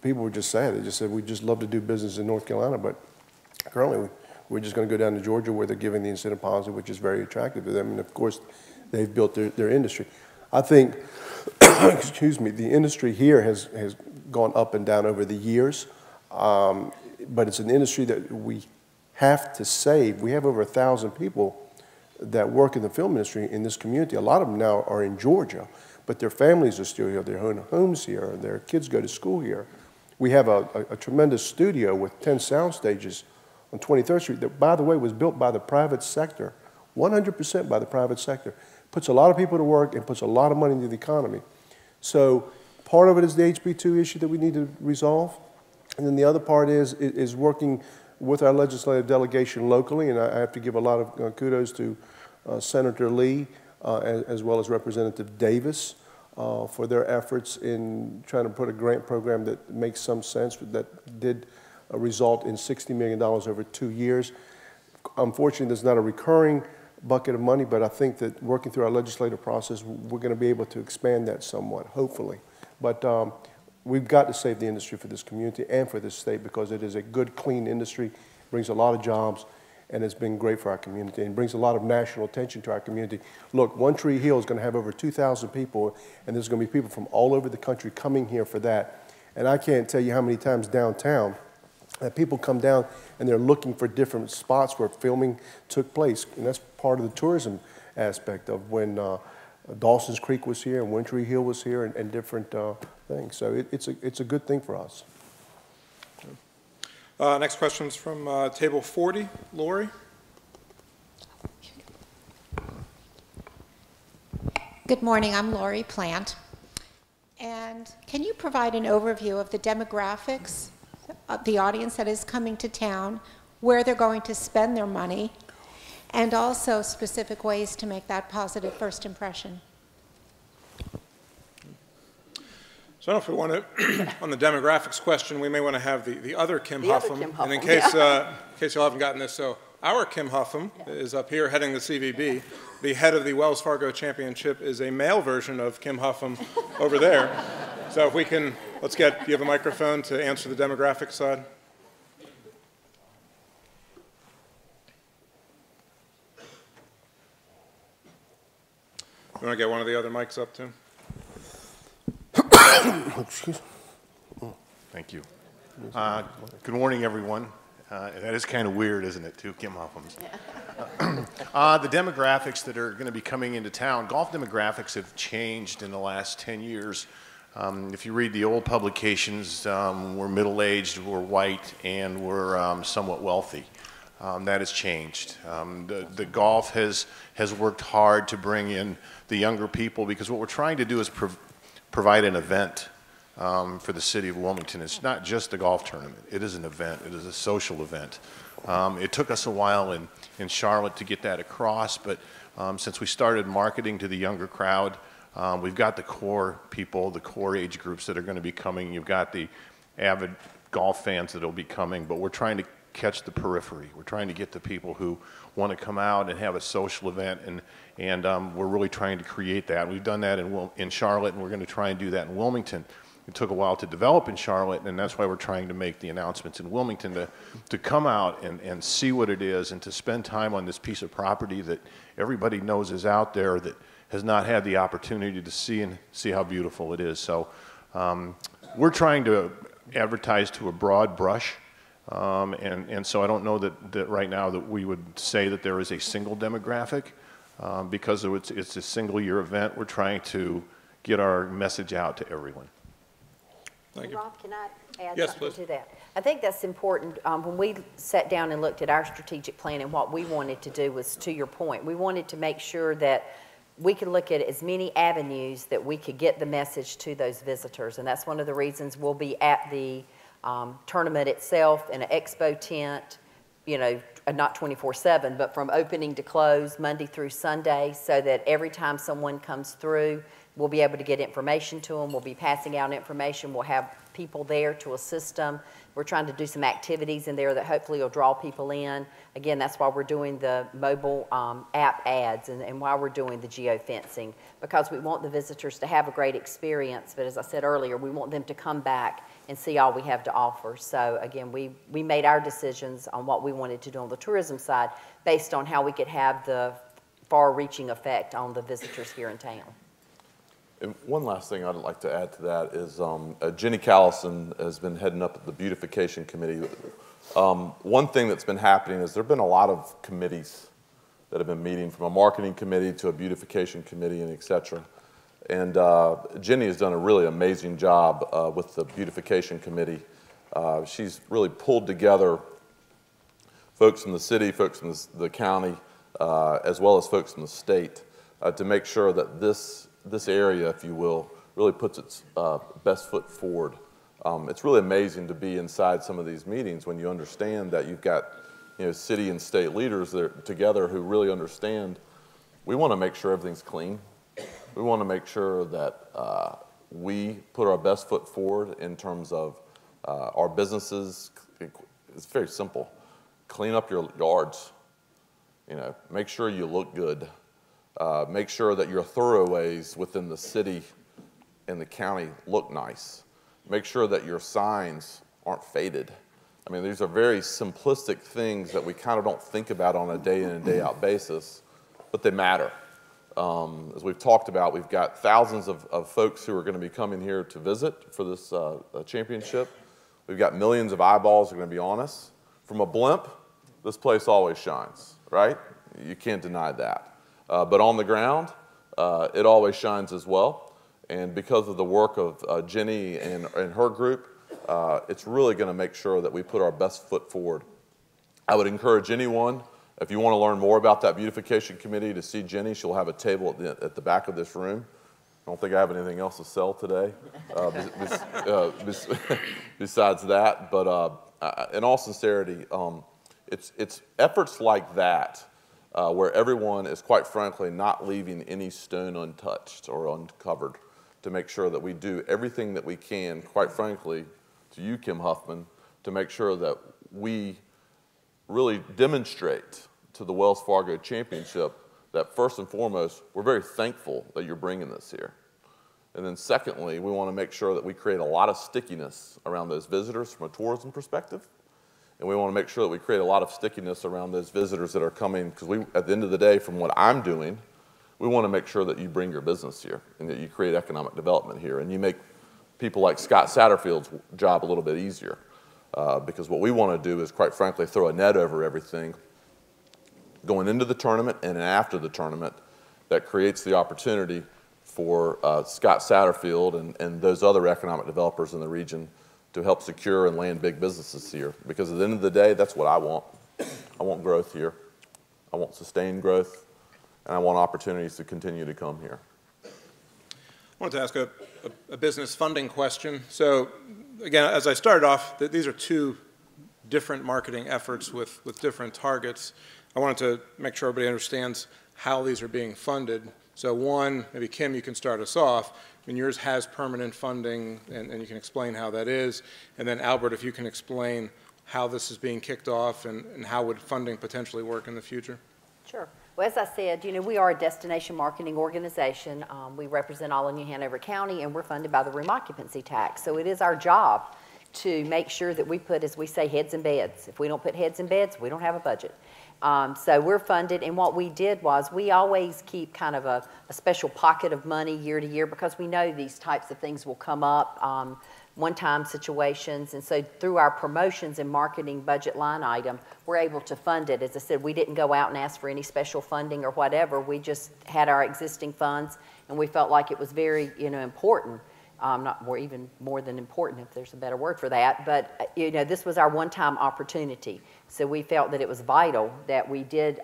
people were just sad. They just said, we'd just love to do business in North Carolina, but currently we're just going to go down to Georgia where they're giving the incentive policy, which is very attractive to them. And of course, they've built their industry. I think, excuse me, the industry here has gone up and down over the years, but it's an industry that we have to save. We have over 1,000 people that work in the film industry in this community. A lot of them now are in Georgia, but their families are still here. Their homes here. Their kids go to school here. We have a tremendous studio with 10 sound stages on 23rd Street that, by the way, was built by the private sector, 100% by the private sector. Puts a lot of people to work and puts a lot of money into the economy. So part of it is the HB2 issue that we need to resolve. And then the other part is working with our legislative delegation locally, and I have to give a lot of kudos to Senator Lee as well as Representative Davis for their efforts in trying to put a grant program that makes some sense, that did result in $60 million over 2 years. Unfortunately, there's not a recurring bucket of money, but I think that working through our legislative process, we're going to be able to expand that somewhat, hopefully. But we've got to save the industry for this community and for this state, because it is a good, clean industry, brings a lot of jobs, and it's been great for our community, and brings a lot of national attention to our community. Look, One Tree Hill is going to have over 2,000 people, and there's going to be people from all over the country coming here for that. And I can't tell you how many times downtown that people come down and they're looking for different spots where filming took place. And that's part of the tourism aspect of when Dawson's Creek was here and One Tree Hill was here, and different things. So it's a good thing for us. Next question's from table 40. Lori. Good morning, I'm Lori Plant. And can you provide an overview of the demographics of the audience that is coming to town, where they're going to spend their money, and also specific ways to make that positive first impression? So I don't know if we want to, on the demographics question, we may want to have the other Kim Huffam. Kim Huffam. And in case you all haven't gotten this, so our Kim Huffam is up here heading the CVB. The head of the Wells Fargo Championship is a male version of Kim Huffam over there. So if we can, do you have a microphone to answer the demographic side? You want to get one of the other mics up too? Excuse me. Thank you. Good morning, everyone. That is kind of weird, isn't it, too, Kim Huffam's? The demographics that are going to be coming into town, golf demographics have changed in the last 10 years. If you read the old publications, we're middle-aged, we're white, and we're somewhat wealthy. That has changed. The golf has worked hard to bring in the younger people, because what we're trying to do is provide an event for the city of Wilmington. It's not just a golf tournament. It is an event. It is a social event. It took us a while in Charlotte to get that across, but since we started marketing to the younger crowd, we've got the core people, the core age groups that are going to be coming. You've got the avid golf fans that will be coming, but we're trying to catch the periphery. We're trying to get the people who want to come out and have a social event, and we're really trying to create that. We've done that in Charlotte, and we're going to try and do that in Wilmington. It took a while to develop in Charlotte, and that's why we're trying to make the announcements in Wilmington to come out and see what it is and to spend time on this piece of property that everybody knows is out there that has not had the opportunity to see how beautiful it is. So we're trying to advertise to a broad brush, and so I don't know that right now that we would say that there is a single demographic because it's a single year event. We're trying to get our message out to everyone. Thank you. Rob, can I add Yes, something please. to that? I think that's important. When we sat down and looked at our strategic plan, and what we wanted to do was, to your point, we wanted to make sure that we could look at as many avenues that we could get the message to those visitors. And that's one of the reasons we'll be at the tournament itself in an expo tent, you know, not 24/7, but from opening to close, Monday through Sunday, so that every time someone comes through, we'll be able to get information to them. We'll be passing out information. We'll have people there to assist them. We're trying to do some activities in there that hopefully will draw people in. Again, that's why we're doing the mobile app ads and why we're doing the geofencing, because we want the visitors to have a great experience. But as I said earlier, we want them to come back and see all we have to offer. So again, we made our decisions on what we wanted to do on the tourism side based on how we could have the far-reaching effect on the visitors here in town. And one last thing I'd like to add to that is Jenny Callison has been heading up the beautification committee. One thing that's been happening is there have been a lot of committees that have been meeting, from a marketing committee to a beautification committee and et cetera. And Jenny has done a really amazing job with the beautification committee. She's really pulled together folks in the city, folks in the county, as well as folks in the state to make sure that this area, if you will, really puts its best foot forward. It's really amazing to be inside some of these meetings when you understand that you've got, you know, city and state leaders that are together who really understand we want to make sure everything's clean. We want to make sure that we put our best foot forward in terms of our businesses. It's very simple. Clean up your yards. You know, make sure you look good. Make sure that your thoroughways within the city and the county look nice. Make sure that your signs aren't faded. I mean, these are very simplistic things that we kind of don't think about on a day in and day out basis, but they matter. As we've talked about, we've got thousands of folks who are going to be coming here to visit for this championship. We've got millions of eyeballs who are going to be on us. From a blimp, this place always shines, right? You can't deny that. But on the ground, it always shines as well. And because of the work of Jenny and her group, it's really going to make sure that we put our best foot forward. I would encourage anyone, if you want to learn more about that beautification committee, to see Jenny. She'll have a table at the back of this room. I don't think I have anything else to sell today besides that. But in all sincerity, it's efforts like that where everyone is, quite frankly, not leaving any stone untouched or uncovered to make sure that we do everything that we can, quite frankly, to you, Kim Huffman, to make sure that we really demonstrate to the Wells Fargo Championship that first and foremost, we're very thankful that you're bringing this here. And then secondly, we want to make sure that we create a lot of stickiness around those visitors from a tourism perspective. And we want to make sure that we create a lot of stickiness around those visitors that are coming, because at the end of the day, from what I'm doing, we want to make sure that you bring your business here and that you create economic development here and you make people like Scott Satterfield's job a little bit easier. Because what we want to do is, quite frankly, throw a net over everything going into the tournament and after the tournament that creates the opportunity for Scott Satterfield and those other economic developers in the region to help secure and land big businesses here. Because at the end of the day, that's what I want. I want growth here. I want sustained growth, and I want opportunities to continue to come here. I wanted to ask a business funding question. So again, as I started off, these are two different marketing efforts with different targets. I wanted to make sure everybody understands how these are being funded. So one, maybe Kim, you can start us off. I mean, yours has permanent funding, and you can explain how that is. And then Albert, if you can explain how this is being kicked off and how would funding potentially work in the future? Sure. Well, as I said, we are a destination marketing organization. We represent all of New Hanover County, and we're funded by the room occupancy tax. So it is our job to make sure that we put, as we say, heads in beds. If we don't put heads in beds, we don't have a budget. So we're funded, and what we did was we always keep kind of a special pocket of money year to year because we know these types of things will come up, one-time situations, and so through our promotions and marketing budget line item, we're able to fund it. As I said, we didn't go out and ask for any special funding or whatever. We just had our existing funds, and we felt like it was very, important. Not more, even more than important, if there's a better word for that, but this was our one-time opportunity. So we felt that it was vital that we did,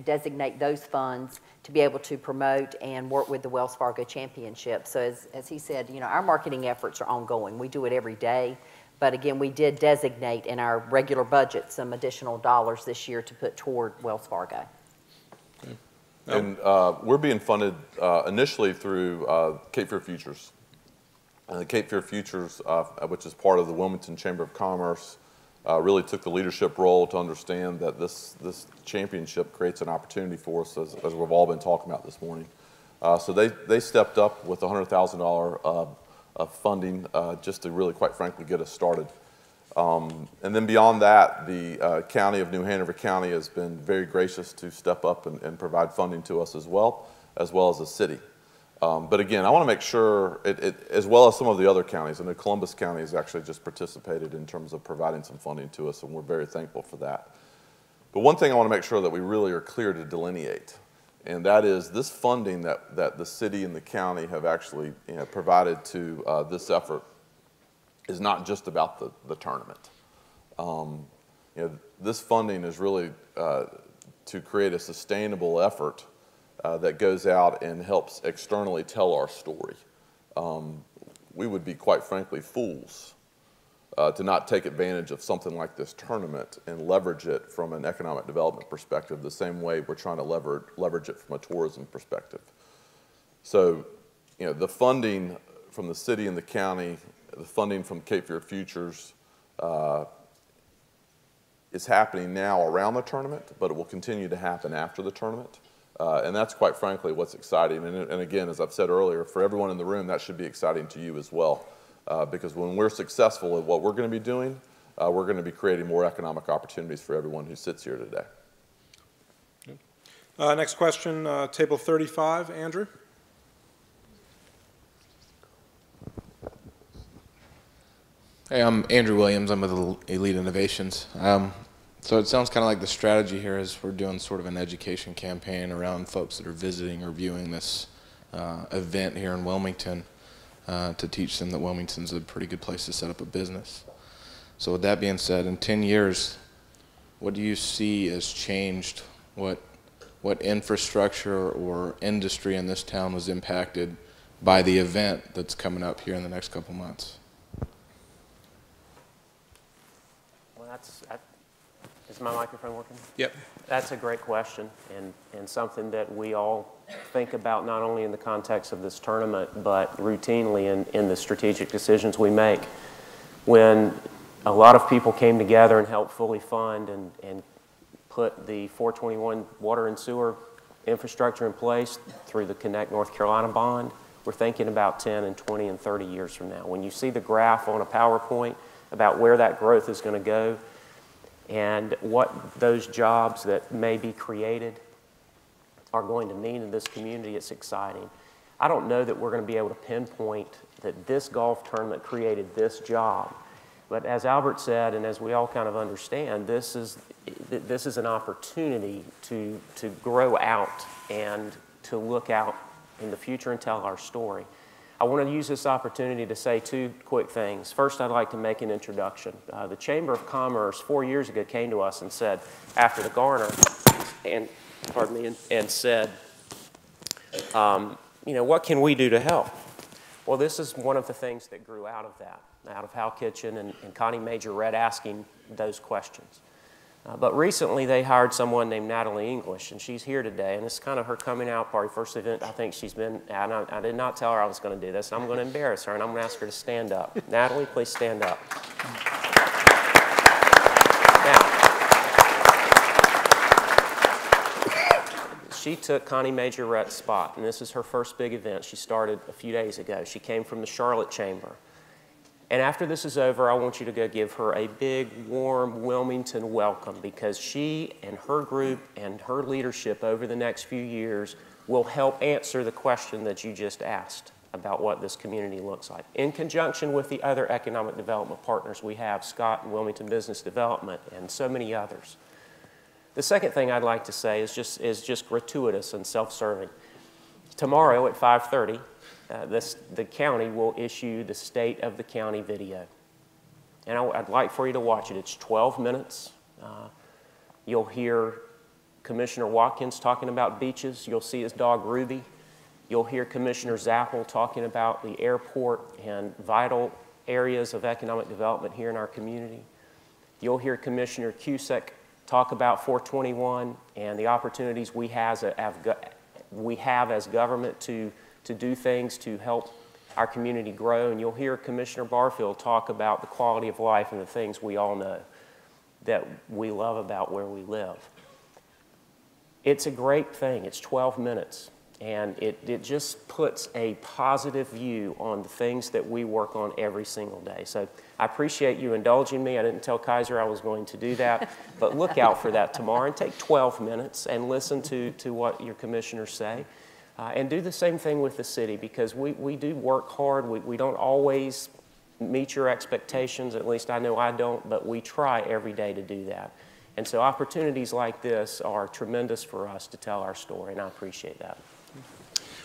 designate those funds to be able to promote and work with the Wells Fargo Championship. So as he said, our marketing efforts are ongoing. We do it every day, but again, we did designate in our regular budget some additional dollars this year to put toward Wells Fargo. Okay. And we're being funded initially through Cape Fear Futures. The Cape Fear Futures, which is part of the Wilmington Chamber of Commerce, really took the leadership role to understand that this championship creates an opportunity for us, as we've all been talking about this morning. So they stepped up with $100,000 of funding just to really, quite frankly, get us started. And then beyond that, the County of New Hanover County has been very gracious to step up and provide funding to us as well as the city. But again, I want to make sure, as well as some of the other counties, and Columbus County has actually just participated in terms of providing some funding to us, and we're very thankful for that. But one thing I want to make sure that we really are clear to delineate, and that is this funding that the city and the county have actually provided to this effort is not just about the tournament. This funding is really to create a sustainable effort that goes out and helps externally tell our story. We would be, quite frankly, fools to not take advantage of something like this tournament and leverage it from an economic development perspective the same way we're trying to leverage it from a tourism perspective. So, the funding from the city and the county, the funding from Cape Fear Futures is happening now around the tournament, but it will continue to happen after the tournament. And that's, quite frankly, what's exciting. And again, as I've said earlier, for everyone in the room, that should be exciting to you as well. Because when we're successful at what we're going to be doing, we're going to be creating more economic opportunities for everyone who sits here today. Next question, table 35, Andrew. Hey, I'm Andrew Williams. I'm with Elite Innovations. So it sounds kind of like the strategy here is we're doing sort of an education campaign around folks that are visiting or viewing this event here in Wilmington to teach them that Wilmington's a pretty good place to set up a business. So with that being said, in 10 years, what do you see has changed? What infrastructure or industry in this town was impacted by the event that's coming up here in the next couple months? Well, is my microphone working? Yep. That's a great question, and something that we all think about not only in the context of this tournament, but routinely in the strategic decisions we make. When a lot of people came together and helped fully fund and put the 421 water and sewer infrastructure in place through the Connect North Carolina bond, we're thinking about 10 and 20 and 30 years from now. When you see the graph on a PowerPoint about where that growth is going to go, and what those jobs that may be created are going to mean in this community, it's exciting. I don't know that we're going to be able to pinpoint that this golf tournament created this job. But as Albert said, and as we all kind of understand, this is an opportunity to grow out and to look out in the future and tell our story. I want to use this opportunity to say two quick things. First, I'd like to make an introduction. The Chamber of Commerce 4 years ago came to us and said, after the Garner, and said, what can we do to help? Well, this is one of the things that grew out of that, out of Hal Kitchen and Connie Major-Red asking those questions. But recently they hired someone named Natalie English, and she's here today, and it's kind of her coming out party, first event I think she's been at. I did not tell her I was going to do this, and I'm going to embarrass her, and I'm going to ask her to stand up. Natalie, please stand up. she took Connie Majorette's spot, and this is her first big event. She started a few days ago. She came from the Charlotte Chamber. And after this is over, I want you to go give her a big, warm Wilmington welcome, because she and her group and her leadership over the next few years will help answer the question that you just asked about what this community looks like, in conjunction with the other economic development partners we have, Scott and Wilmington Business Development and so many others. The second thing I'd like to say is just gratuitous and self-serving. Tomorrow at 5:30, the county will issue the State of the County video. And I'd like for you to watch it. It's 12 minutes. You'll hear Commissioner Watkins talking about beaches. You'll see his dog Ruby. You'll hear Commissioner Zappel talking about the airport and vital areas of economic development here in our community. You'll hear Commissioner Cusick talk about 421 and the opportunities we have as government to do things to help our community grow. And you'll hear Commissioner Barfield talk about the quality of life and the things we all know that we love about where we live. It's a great thing. It's 12 minutes. And it just puts a positive view on the things that we work on every single day. So I appreciate you indulging me. I didn't tell Kaiser I was going to do that, but look out for that tomorrow and take 12 minutes and listen to what your commissioners say. And do the same thing with the city, because we do work hard. We don't always meet your expectations, at least I know I don't, but we try every day to do that. And so opportunities like this are tremendous for us to tell our story, and I appreciate that.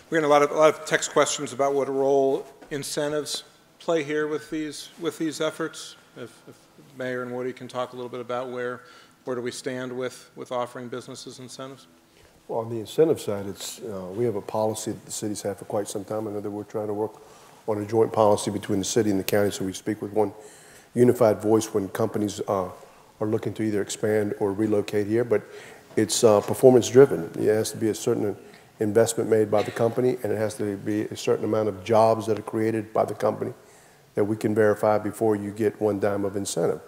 We're getting a lot of text questions about what role incentives play here with these efforts. If Mayor and Woody can talk a little bit about where do we stand with offering businesses incentives? Well, on the incentive side, it's we have a policy that the cities have for quite some time. I know that we're trying to work on a joint policy between the city and the county, so we speak with one unified voice when companies are looking to either expand or relocate here. But it's performance driven. It has to be a certain investment made by the company, and it has to be a certain amount of jobs that are created by the company that we can verify before you get one dime of incentive.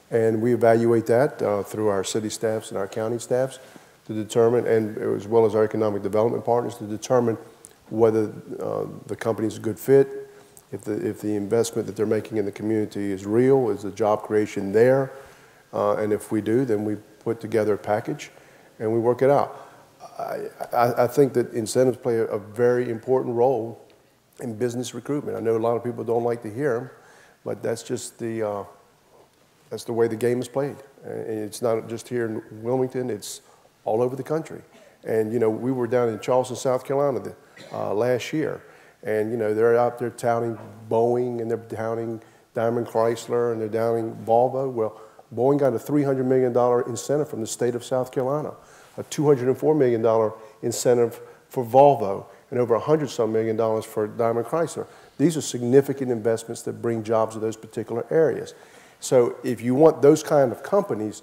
And we evaluate that through our city staffs and our county staffs to determine, and as well as our economic development partners, to determine whether the company is a good fit, if the investment that they're making in the community is real, is the job creation there, and if we do, then we put together a package and we work it out. I think that incentives play a very important role in business recruitment. I know a lot of people don't like to hear them, but that's just that's the way the game is played. And it's not just here in Wilmington, it's all over the country. And, you know, we were down in Charleston, South Carolina last year, and, you know, they're out there touting Boeing, and they're touting Daimler Chrysler, and they're touting Volvo. Well, Boeing got a $300 million incentive from the state of South Carolina, a $204 million incentive for Volvo, and over $100-some million for Daimler Chrysler. These are significant investments that bring jobs to those particular areas. So if you want those kind of companies,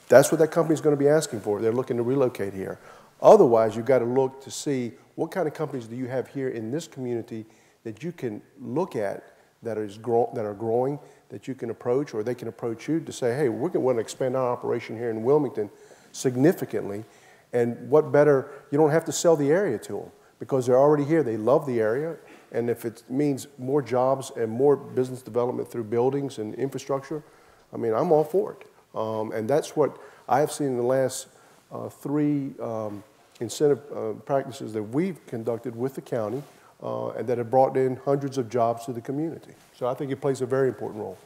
that's what that company is going to be asking for. They're looking to relocate here. Otherwise, you've got to look to see what kind of companies do you have here in this community that you can look at that are growing, that you can approach, or they can approach you to say, hey, we're going to want to expand our operation here in Wilmington significantly. And what better, you don't have to sell the area to them because they're already here. They love the area. And if it means more jobs and more business development through buildings and infrastructure, I mean, I'm all for it. And that's what I have seen in the last 3 incentive practices that we've conducted with the county and that have brought in hundreds of jobs to the community. So I think it plays a very important role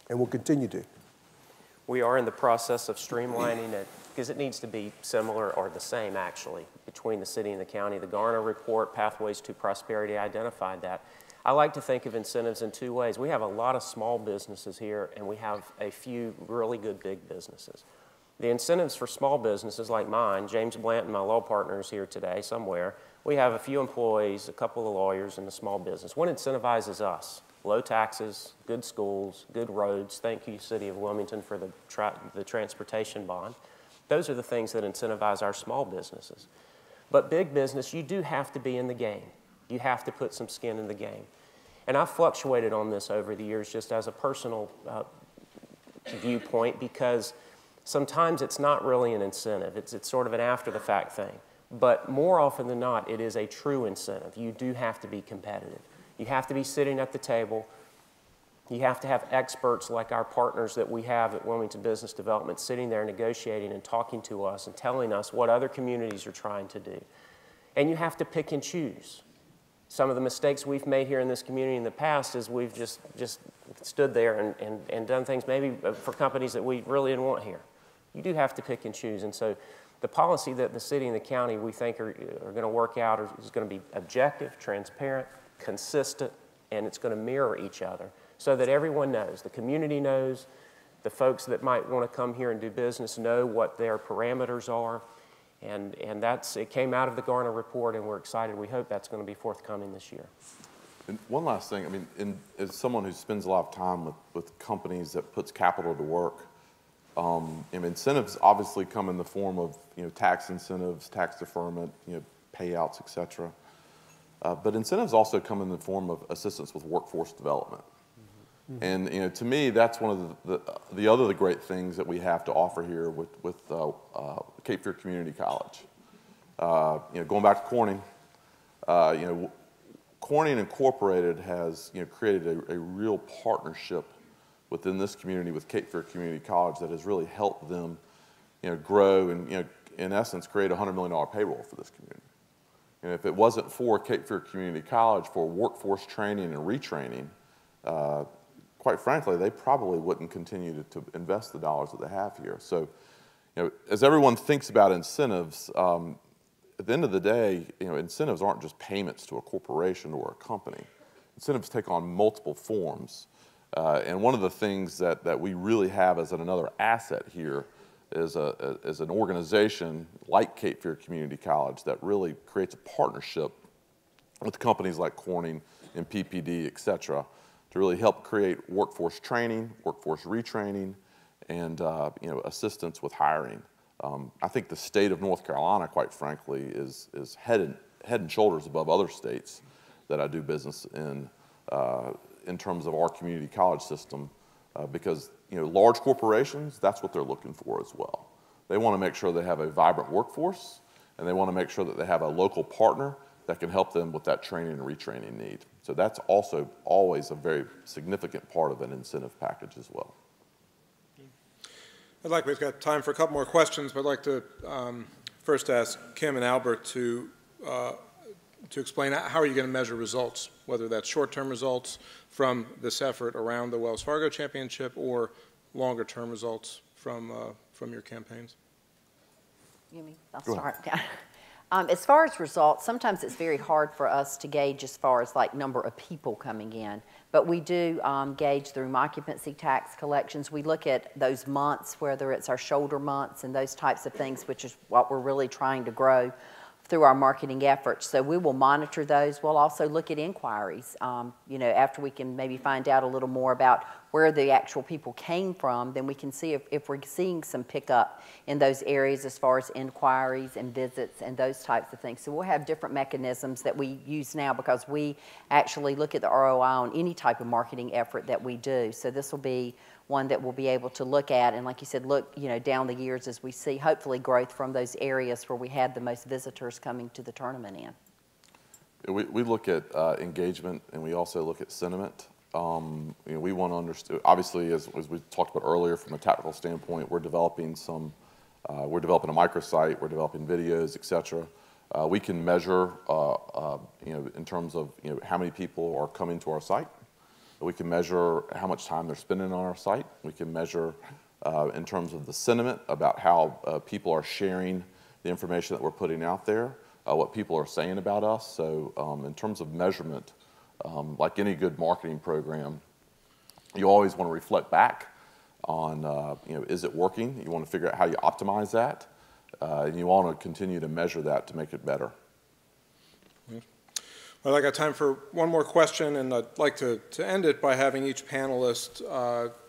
and will continue to. We are in the process of streamlining it because it needs to be similar or the same, actually, between the city and the county. The Garner report, Pathways to Prosperity, identified that. I like to think of incentives in 2 ways. We have a lot of small businesses here, and we have a few really good big businesses. The incentives for small businesses like mine, James Blanton, my law partner, is here today somewhere. We have a few employees, a couple of lawyers in the small business. What incentivizes us? Low taxes, good schools, good roads. Thank you, City of Wilmington, for the transportation bond. Those are the things that incentivize our small businesses. But big business, you do have to be in the game. You have to put some skin in the game. And I've fluctuated on this over the years just as a personal viewpoint because sometimes it's not really an incentive. It's sort of an after-the-fact thing. But more often than not, it is a true incentive. You do have to be competitive. You have to be sitting at the table. You have to have experts like our partners that we have at Wilmington Business Development sitting there negotiating and talking to us and telling us what other communities are trying to do. And you have to pick and choose. Some of the mistakes we've made here in this community in the past is we've just stood there and done things maybe for companies that we really didn't want here. You do have to pick and choose. And so the policy that the city and the county we think are going to work out is going to be objective, transparent, consistent, and it's going to mirror each other so that everyone knows. The community knows. The folks that might want to come here and do business know what their parameters are. And it came out of the Garner report, and we're excited. We hope that's going to be forthcoming this year. And one last thing, I mean, as someone who spends a lot of time with companies that puts capital to work, incentives obviously come in the form of tax incentives, tax deferment, payouts, et cetera. But incentives also come in the form of assistance with workforce development. Mm-hmm. And to me, that's one of the other great things that we have to offer here with Cape Fear Community College. Going back to Corning, Corning Incorporated has created a real partnership within this community with Cape Fear Community College that has really helped them grow and in essence create a $100 million payroll for this community. And if it wasn't for Cape Fear Community College for workforce training and retraining, quite frankly, they probably wouldn't continue to invest the dollars that they have here. So, as everyone thinks about incentives, at the end of the day, incentives aren't just payments to a corporation or a company. Incentives take on multiple forms. And one of the things that we really have as another asset here is an organization like Cape Fear Community College that really creates a partnership with companies like Corning and PPD, et cetera, to really help create workforce training, workforce retraining, and assistance with hiring. I think the state of North Carolina, quite frankly, is head and shoulders above other states that I do business in terms of our community college system, because large corporations, that's what they're looking for as well. They want to make sure they have a vibrant workforce, and they want to make sure that they have a local partner that can help them with that training and retraining need. So that's also always a very significant part of an incentive package as well. We've got time for a couple more questions, but I'd like to first ask Kim and Albert to explain how are you going to measure results, whether that's short-term results from this effort around the Wells Fargo Championship or longer-term results from your campaigns. You mean? I'll start. As far as results, sometimes it's very hard for us to gauge as far as like number of people coming in, but we do gauge through occupancy tax collections. We look at those months, whether it's our shoulder months and those types of things, which is what we're really trying to grow through our marketing efforts. So we will monitor those. We'll also look at inquiries, after we can maybe find out a little more about where the actual people came from, then we can see if we're seeing some pickup in those areas as far as inquiries and visits and those types of things. So we'll have different mechanisms that we use now because we actually look at the ROI on any type of marketing effort that we do. So this will be one that we'll be able to look at and, like you said, look down the years as we see hopefully growth from those areas where we had the most visitors coming to the tournament in. We look at engagement and we also look at sentiment. We want to understand, obviously, as we talked about earlier, from a tactical standpoint, we're developing a microsite, we're developing videos, et cetera. We can measure, in terms of how many people are coming to our site. We can measure how much time they're spending on our site. We can measure in terms of the sentiment about how people are sharing the information that we're putting out there, what people are saying about us. So in terms of measurement, like any good marketing program, you always want to reflect back on, is it working? You want to figure out how you optimize that, and you want to continue to measure that to make it better. Well, I got time for one more question, and I'd like to end it by having each panelist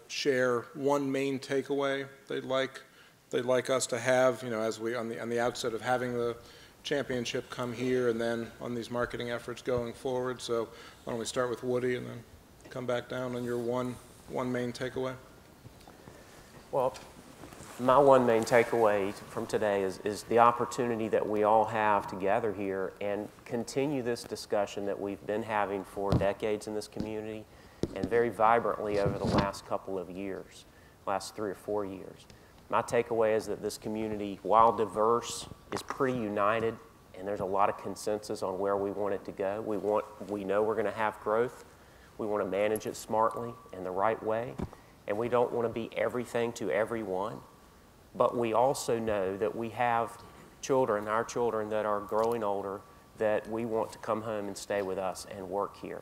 share one main takeaway they'd like us to have, as we on the outset of having the championship come here, and then on these marketing efforts going forward. So why don't we start with Woody, and then come back down on your one main takeaway? Well, My one main takeaway from today is the opportunity that we all have together here and continue this discussion that we've been having for decades in this community and very vibrantly over the last couple of years, last 3 or 4 years. My takeaway is that this community, while diverse, is pretty united, and there's a lot of consensus on where we want it to go. We know we're going to have growth. We want to manage it smartly in the right way, and we don't want to be everything to everyone. But we also know that we have children, our children that are growing older, that we want to come home and stay with us and work here.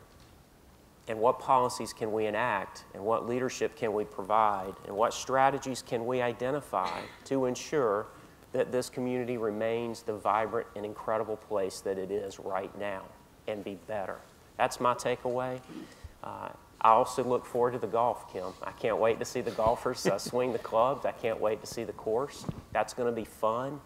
And what policies can we enact, and what leadership can we provide, and what strategies can we identify to ensure that this community remains the vibrant and incredible place that it is right now and be better. That's my takeaway. I also look forward to the golf, Kim. I can't wait to see the golfers swing the clubs. I can't wait to see the course. That's going to be fun.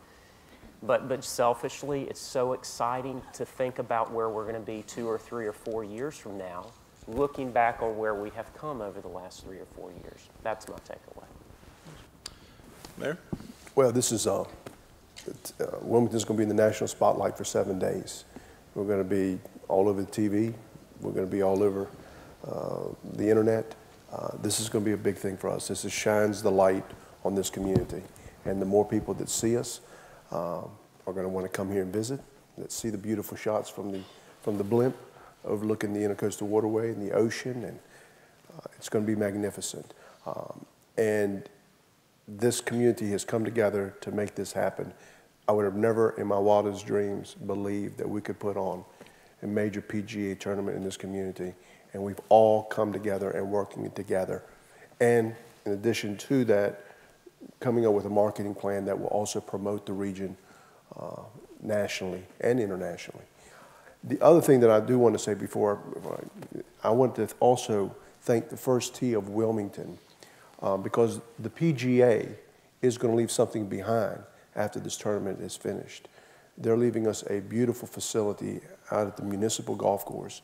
But selfishly, it's so exciting to think about where we're going to be 2 or 3 or 4 years from now, looking back on where we have come over the last 3 or 4 years. That's my takeaway. Mayor? Well, this is, Wilmington's going to be in the national spotlight for 7 days. We're going to be all over the TV. We're going to be all over the internet. This is going to be a big thing for us. This shines the light on this community. And the more people that see us are going to want to come here and visit, that see the beautiful shots from the blimp overlooking the Intercoastal Waterway and the ocean, and it's going to be magnificent. And this community has come together to make this happen. I would have never in my wildest dreams believed that we could put on a major PGA tournament in this community, and we've all come together and working together. And in addition to that, coming up with a marketing plan that will also promote the region nationally and internationally. The other thing that I do want to say before, I want to also thank the First Tee of Wilmington, because the PGA is going to leave something behind after this tournament is finished. They're leaving us a beautiful facility out at the municipal golf course,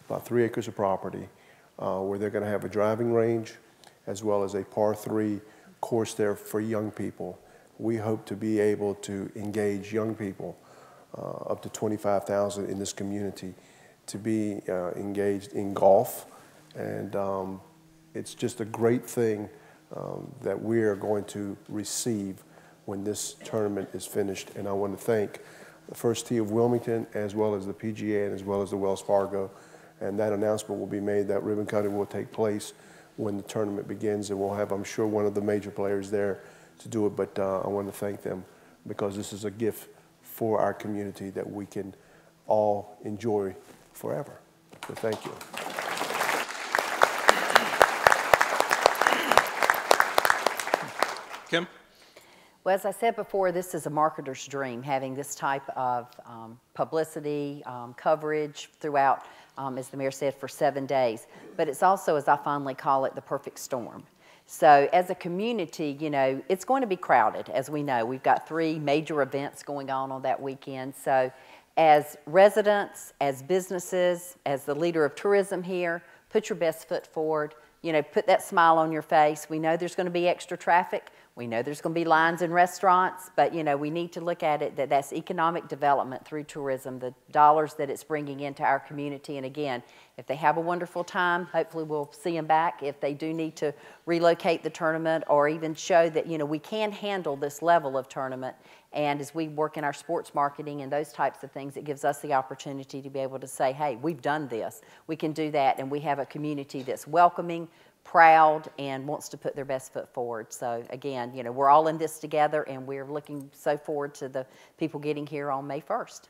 about 3 acres of property, where they're going to have a driving range as well as a par 3 course there for young people. We hope to be able to engage young people, up to 25,000 in this community, to be engaged in golf. And it's just a great thing that we are going to receive when this tournament is finished. And I want to thank the First Tee of Wilmington, as well as the PGA, and as well as the Wells Fargo. And that announcement will be made, that ribbon cutting will take place when the tournament begins, and we'll have, I'm sure, one of the major players there to do it. But I want to thank them, because this is a gift for our community that we can all enjoy forever. So thank you. Kim? Well, as I said before, this is a marketer's dream, having this type of publicity, coverage throughout, as the mayor said, for 7 days. But it's also, as I fondly call it, the perfect storm. So as a community, you know, it's going to be crowded, as we know. We've got 3 major events going on that weekend. So as residents, as businesses, as the leader of tourism here, put your best foot forward. You know, put that smile on your face. We know there's going to be extra traffic. We know there's going to be lines in restaurants, but, you know, we need to look at it that that's economic development through tourism, the dollars that it's bringing into our community. And again, if they have a wonderful time, hopefully we'll see them back. If they do need to relocate the tournament, or even show that, you know, we can handle this level of tournament. And as we work in our sports marketing and those types of things, it gives us the opportunity to be able to say, hey, we've done this. We can do that, and we have a community that's welcoming, proud, and wants to put their best foot forward. So again, you know, we're all in this together, and we're looking so forward to the people getting here on May 1st.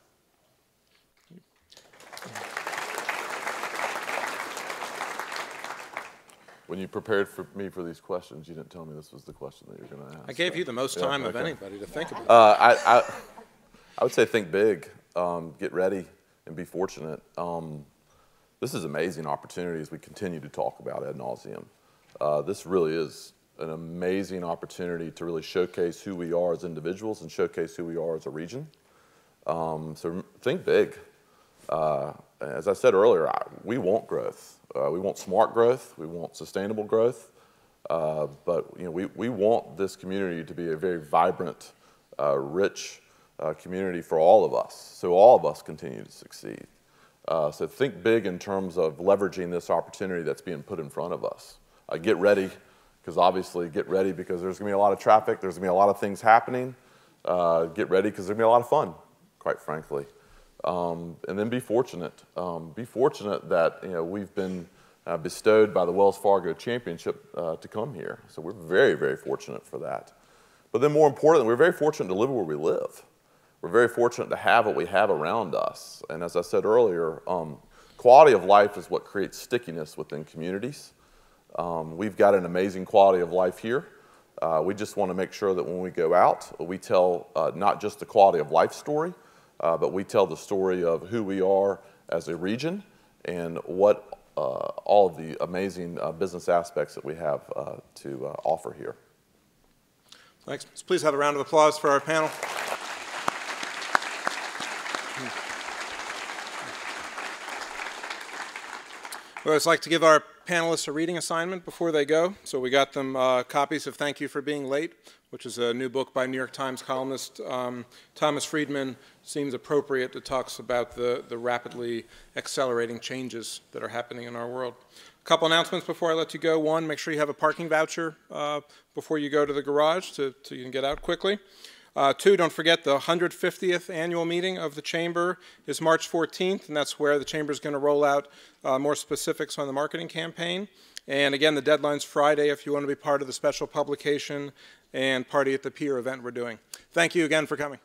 When you prepared me for these questions, you didn't tell me this was the question that you're going to ask. I gave you the most time of anybody to think about. I would say think big, get ready, and be fortunate. This is an amazing opportunity as we continue to talk about ad nauseum. This really is an amazing opportunity to really showcase who we are as individuals and showcase who we are as a region. So think big. As I said earlier, we want growth. We want smart growth. We want sustainable growth. But you know, we want this community to be a very vibrant, rich community for all of us, so all of us continue to succeed. So think big in terms of leveraging this opportunity that's being put in front of us. Get ready, because obviously get ready because there's going to be a lot of traffic, there's going to be a lot of things happening. Get ready because there's going to be a lot of fun, quite frankly. And then be fortunate. Be fortunate that we've been bestowed by the Wells Fargo Championship to come here. So we're very, very fortunate for that. But then more importantly, we're very fortunate to live where we live. We're very fortunate to have what we have around us. And as I said earlier, quality of life is what creates stickiness within communities. We've got an amazing quality of life here. We just want to make sure that when we go out, we tell not just the quality of life story, but we tell the story of who we are as a region and what all of the amazing business aspects that we have to offer here. Thanks. Please have a round of applause for our panel. We always like to give our panelists a reading assignment before they go, so we got them copies of Thank You for Being Late, which is a new book by New York Times columnist Thomas Friedman. Seems appropriate. It talks about the rapidly accelerating changes that are happening in our world. A couple announcements before I let you go. One, make sure you have a parking voucher before you go to the garage so you can get out quickly. Two, don't forget the 150th annual meeting of the Chamber is March 14th, and that's where the Chamber is going to roll out more specifics on the marketing campaign. And again, the deadline's Friday if you want to be part of the special publication and Party at the Pier event we're doing. Thank you again for coming.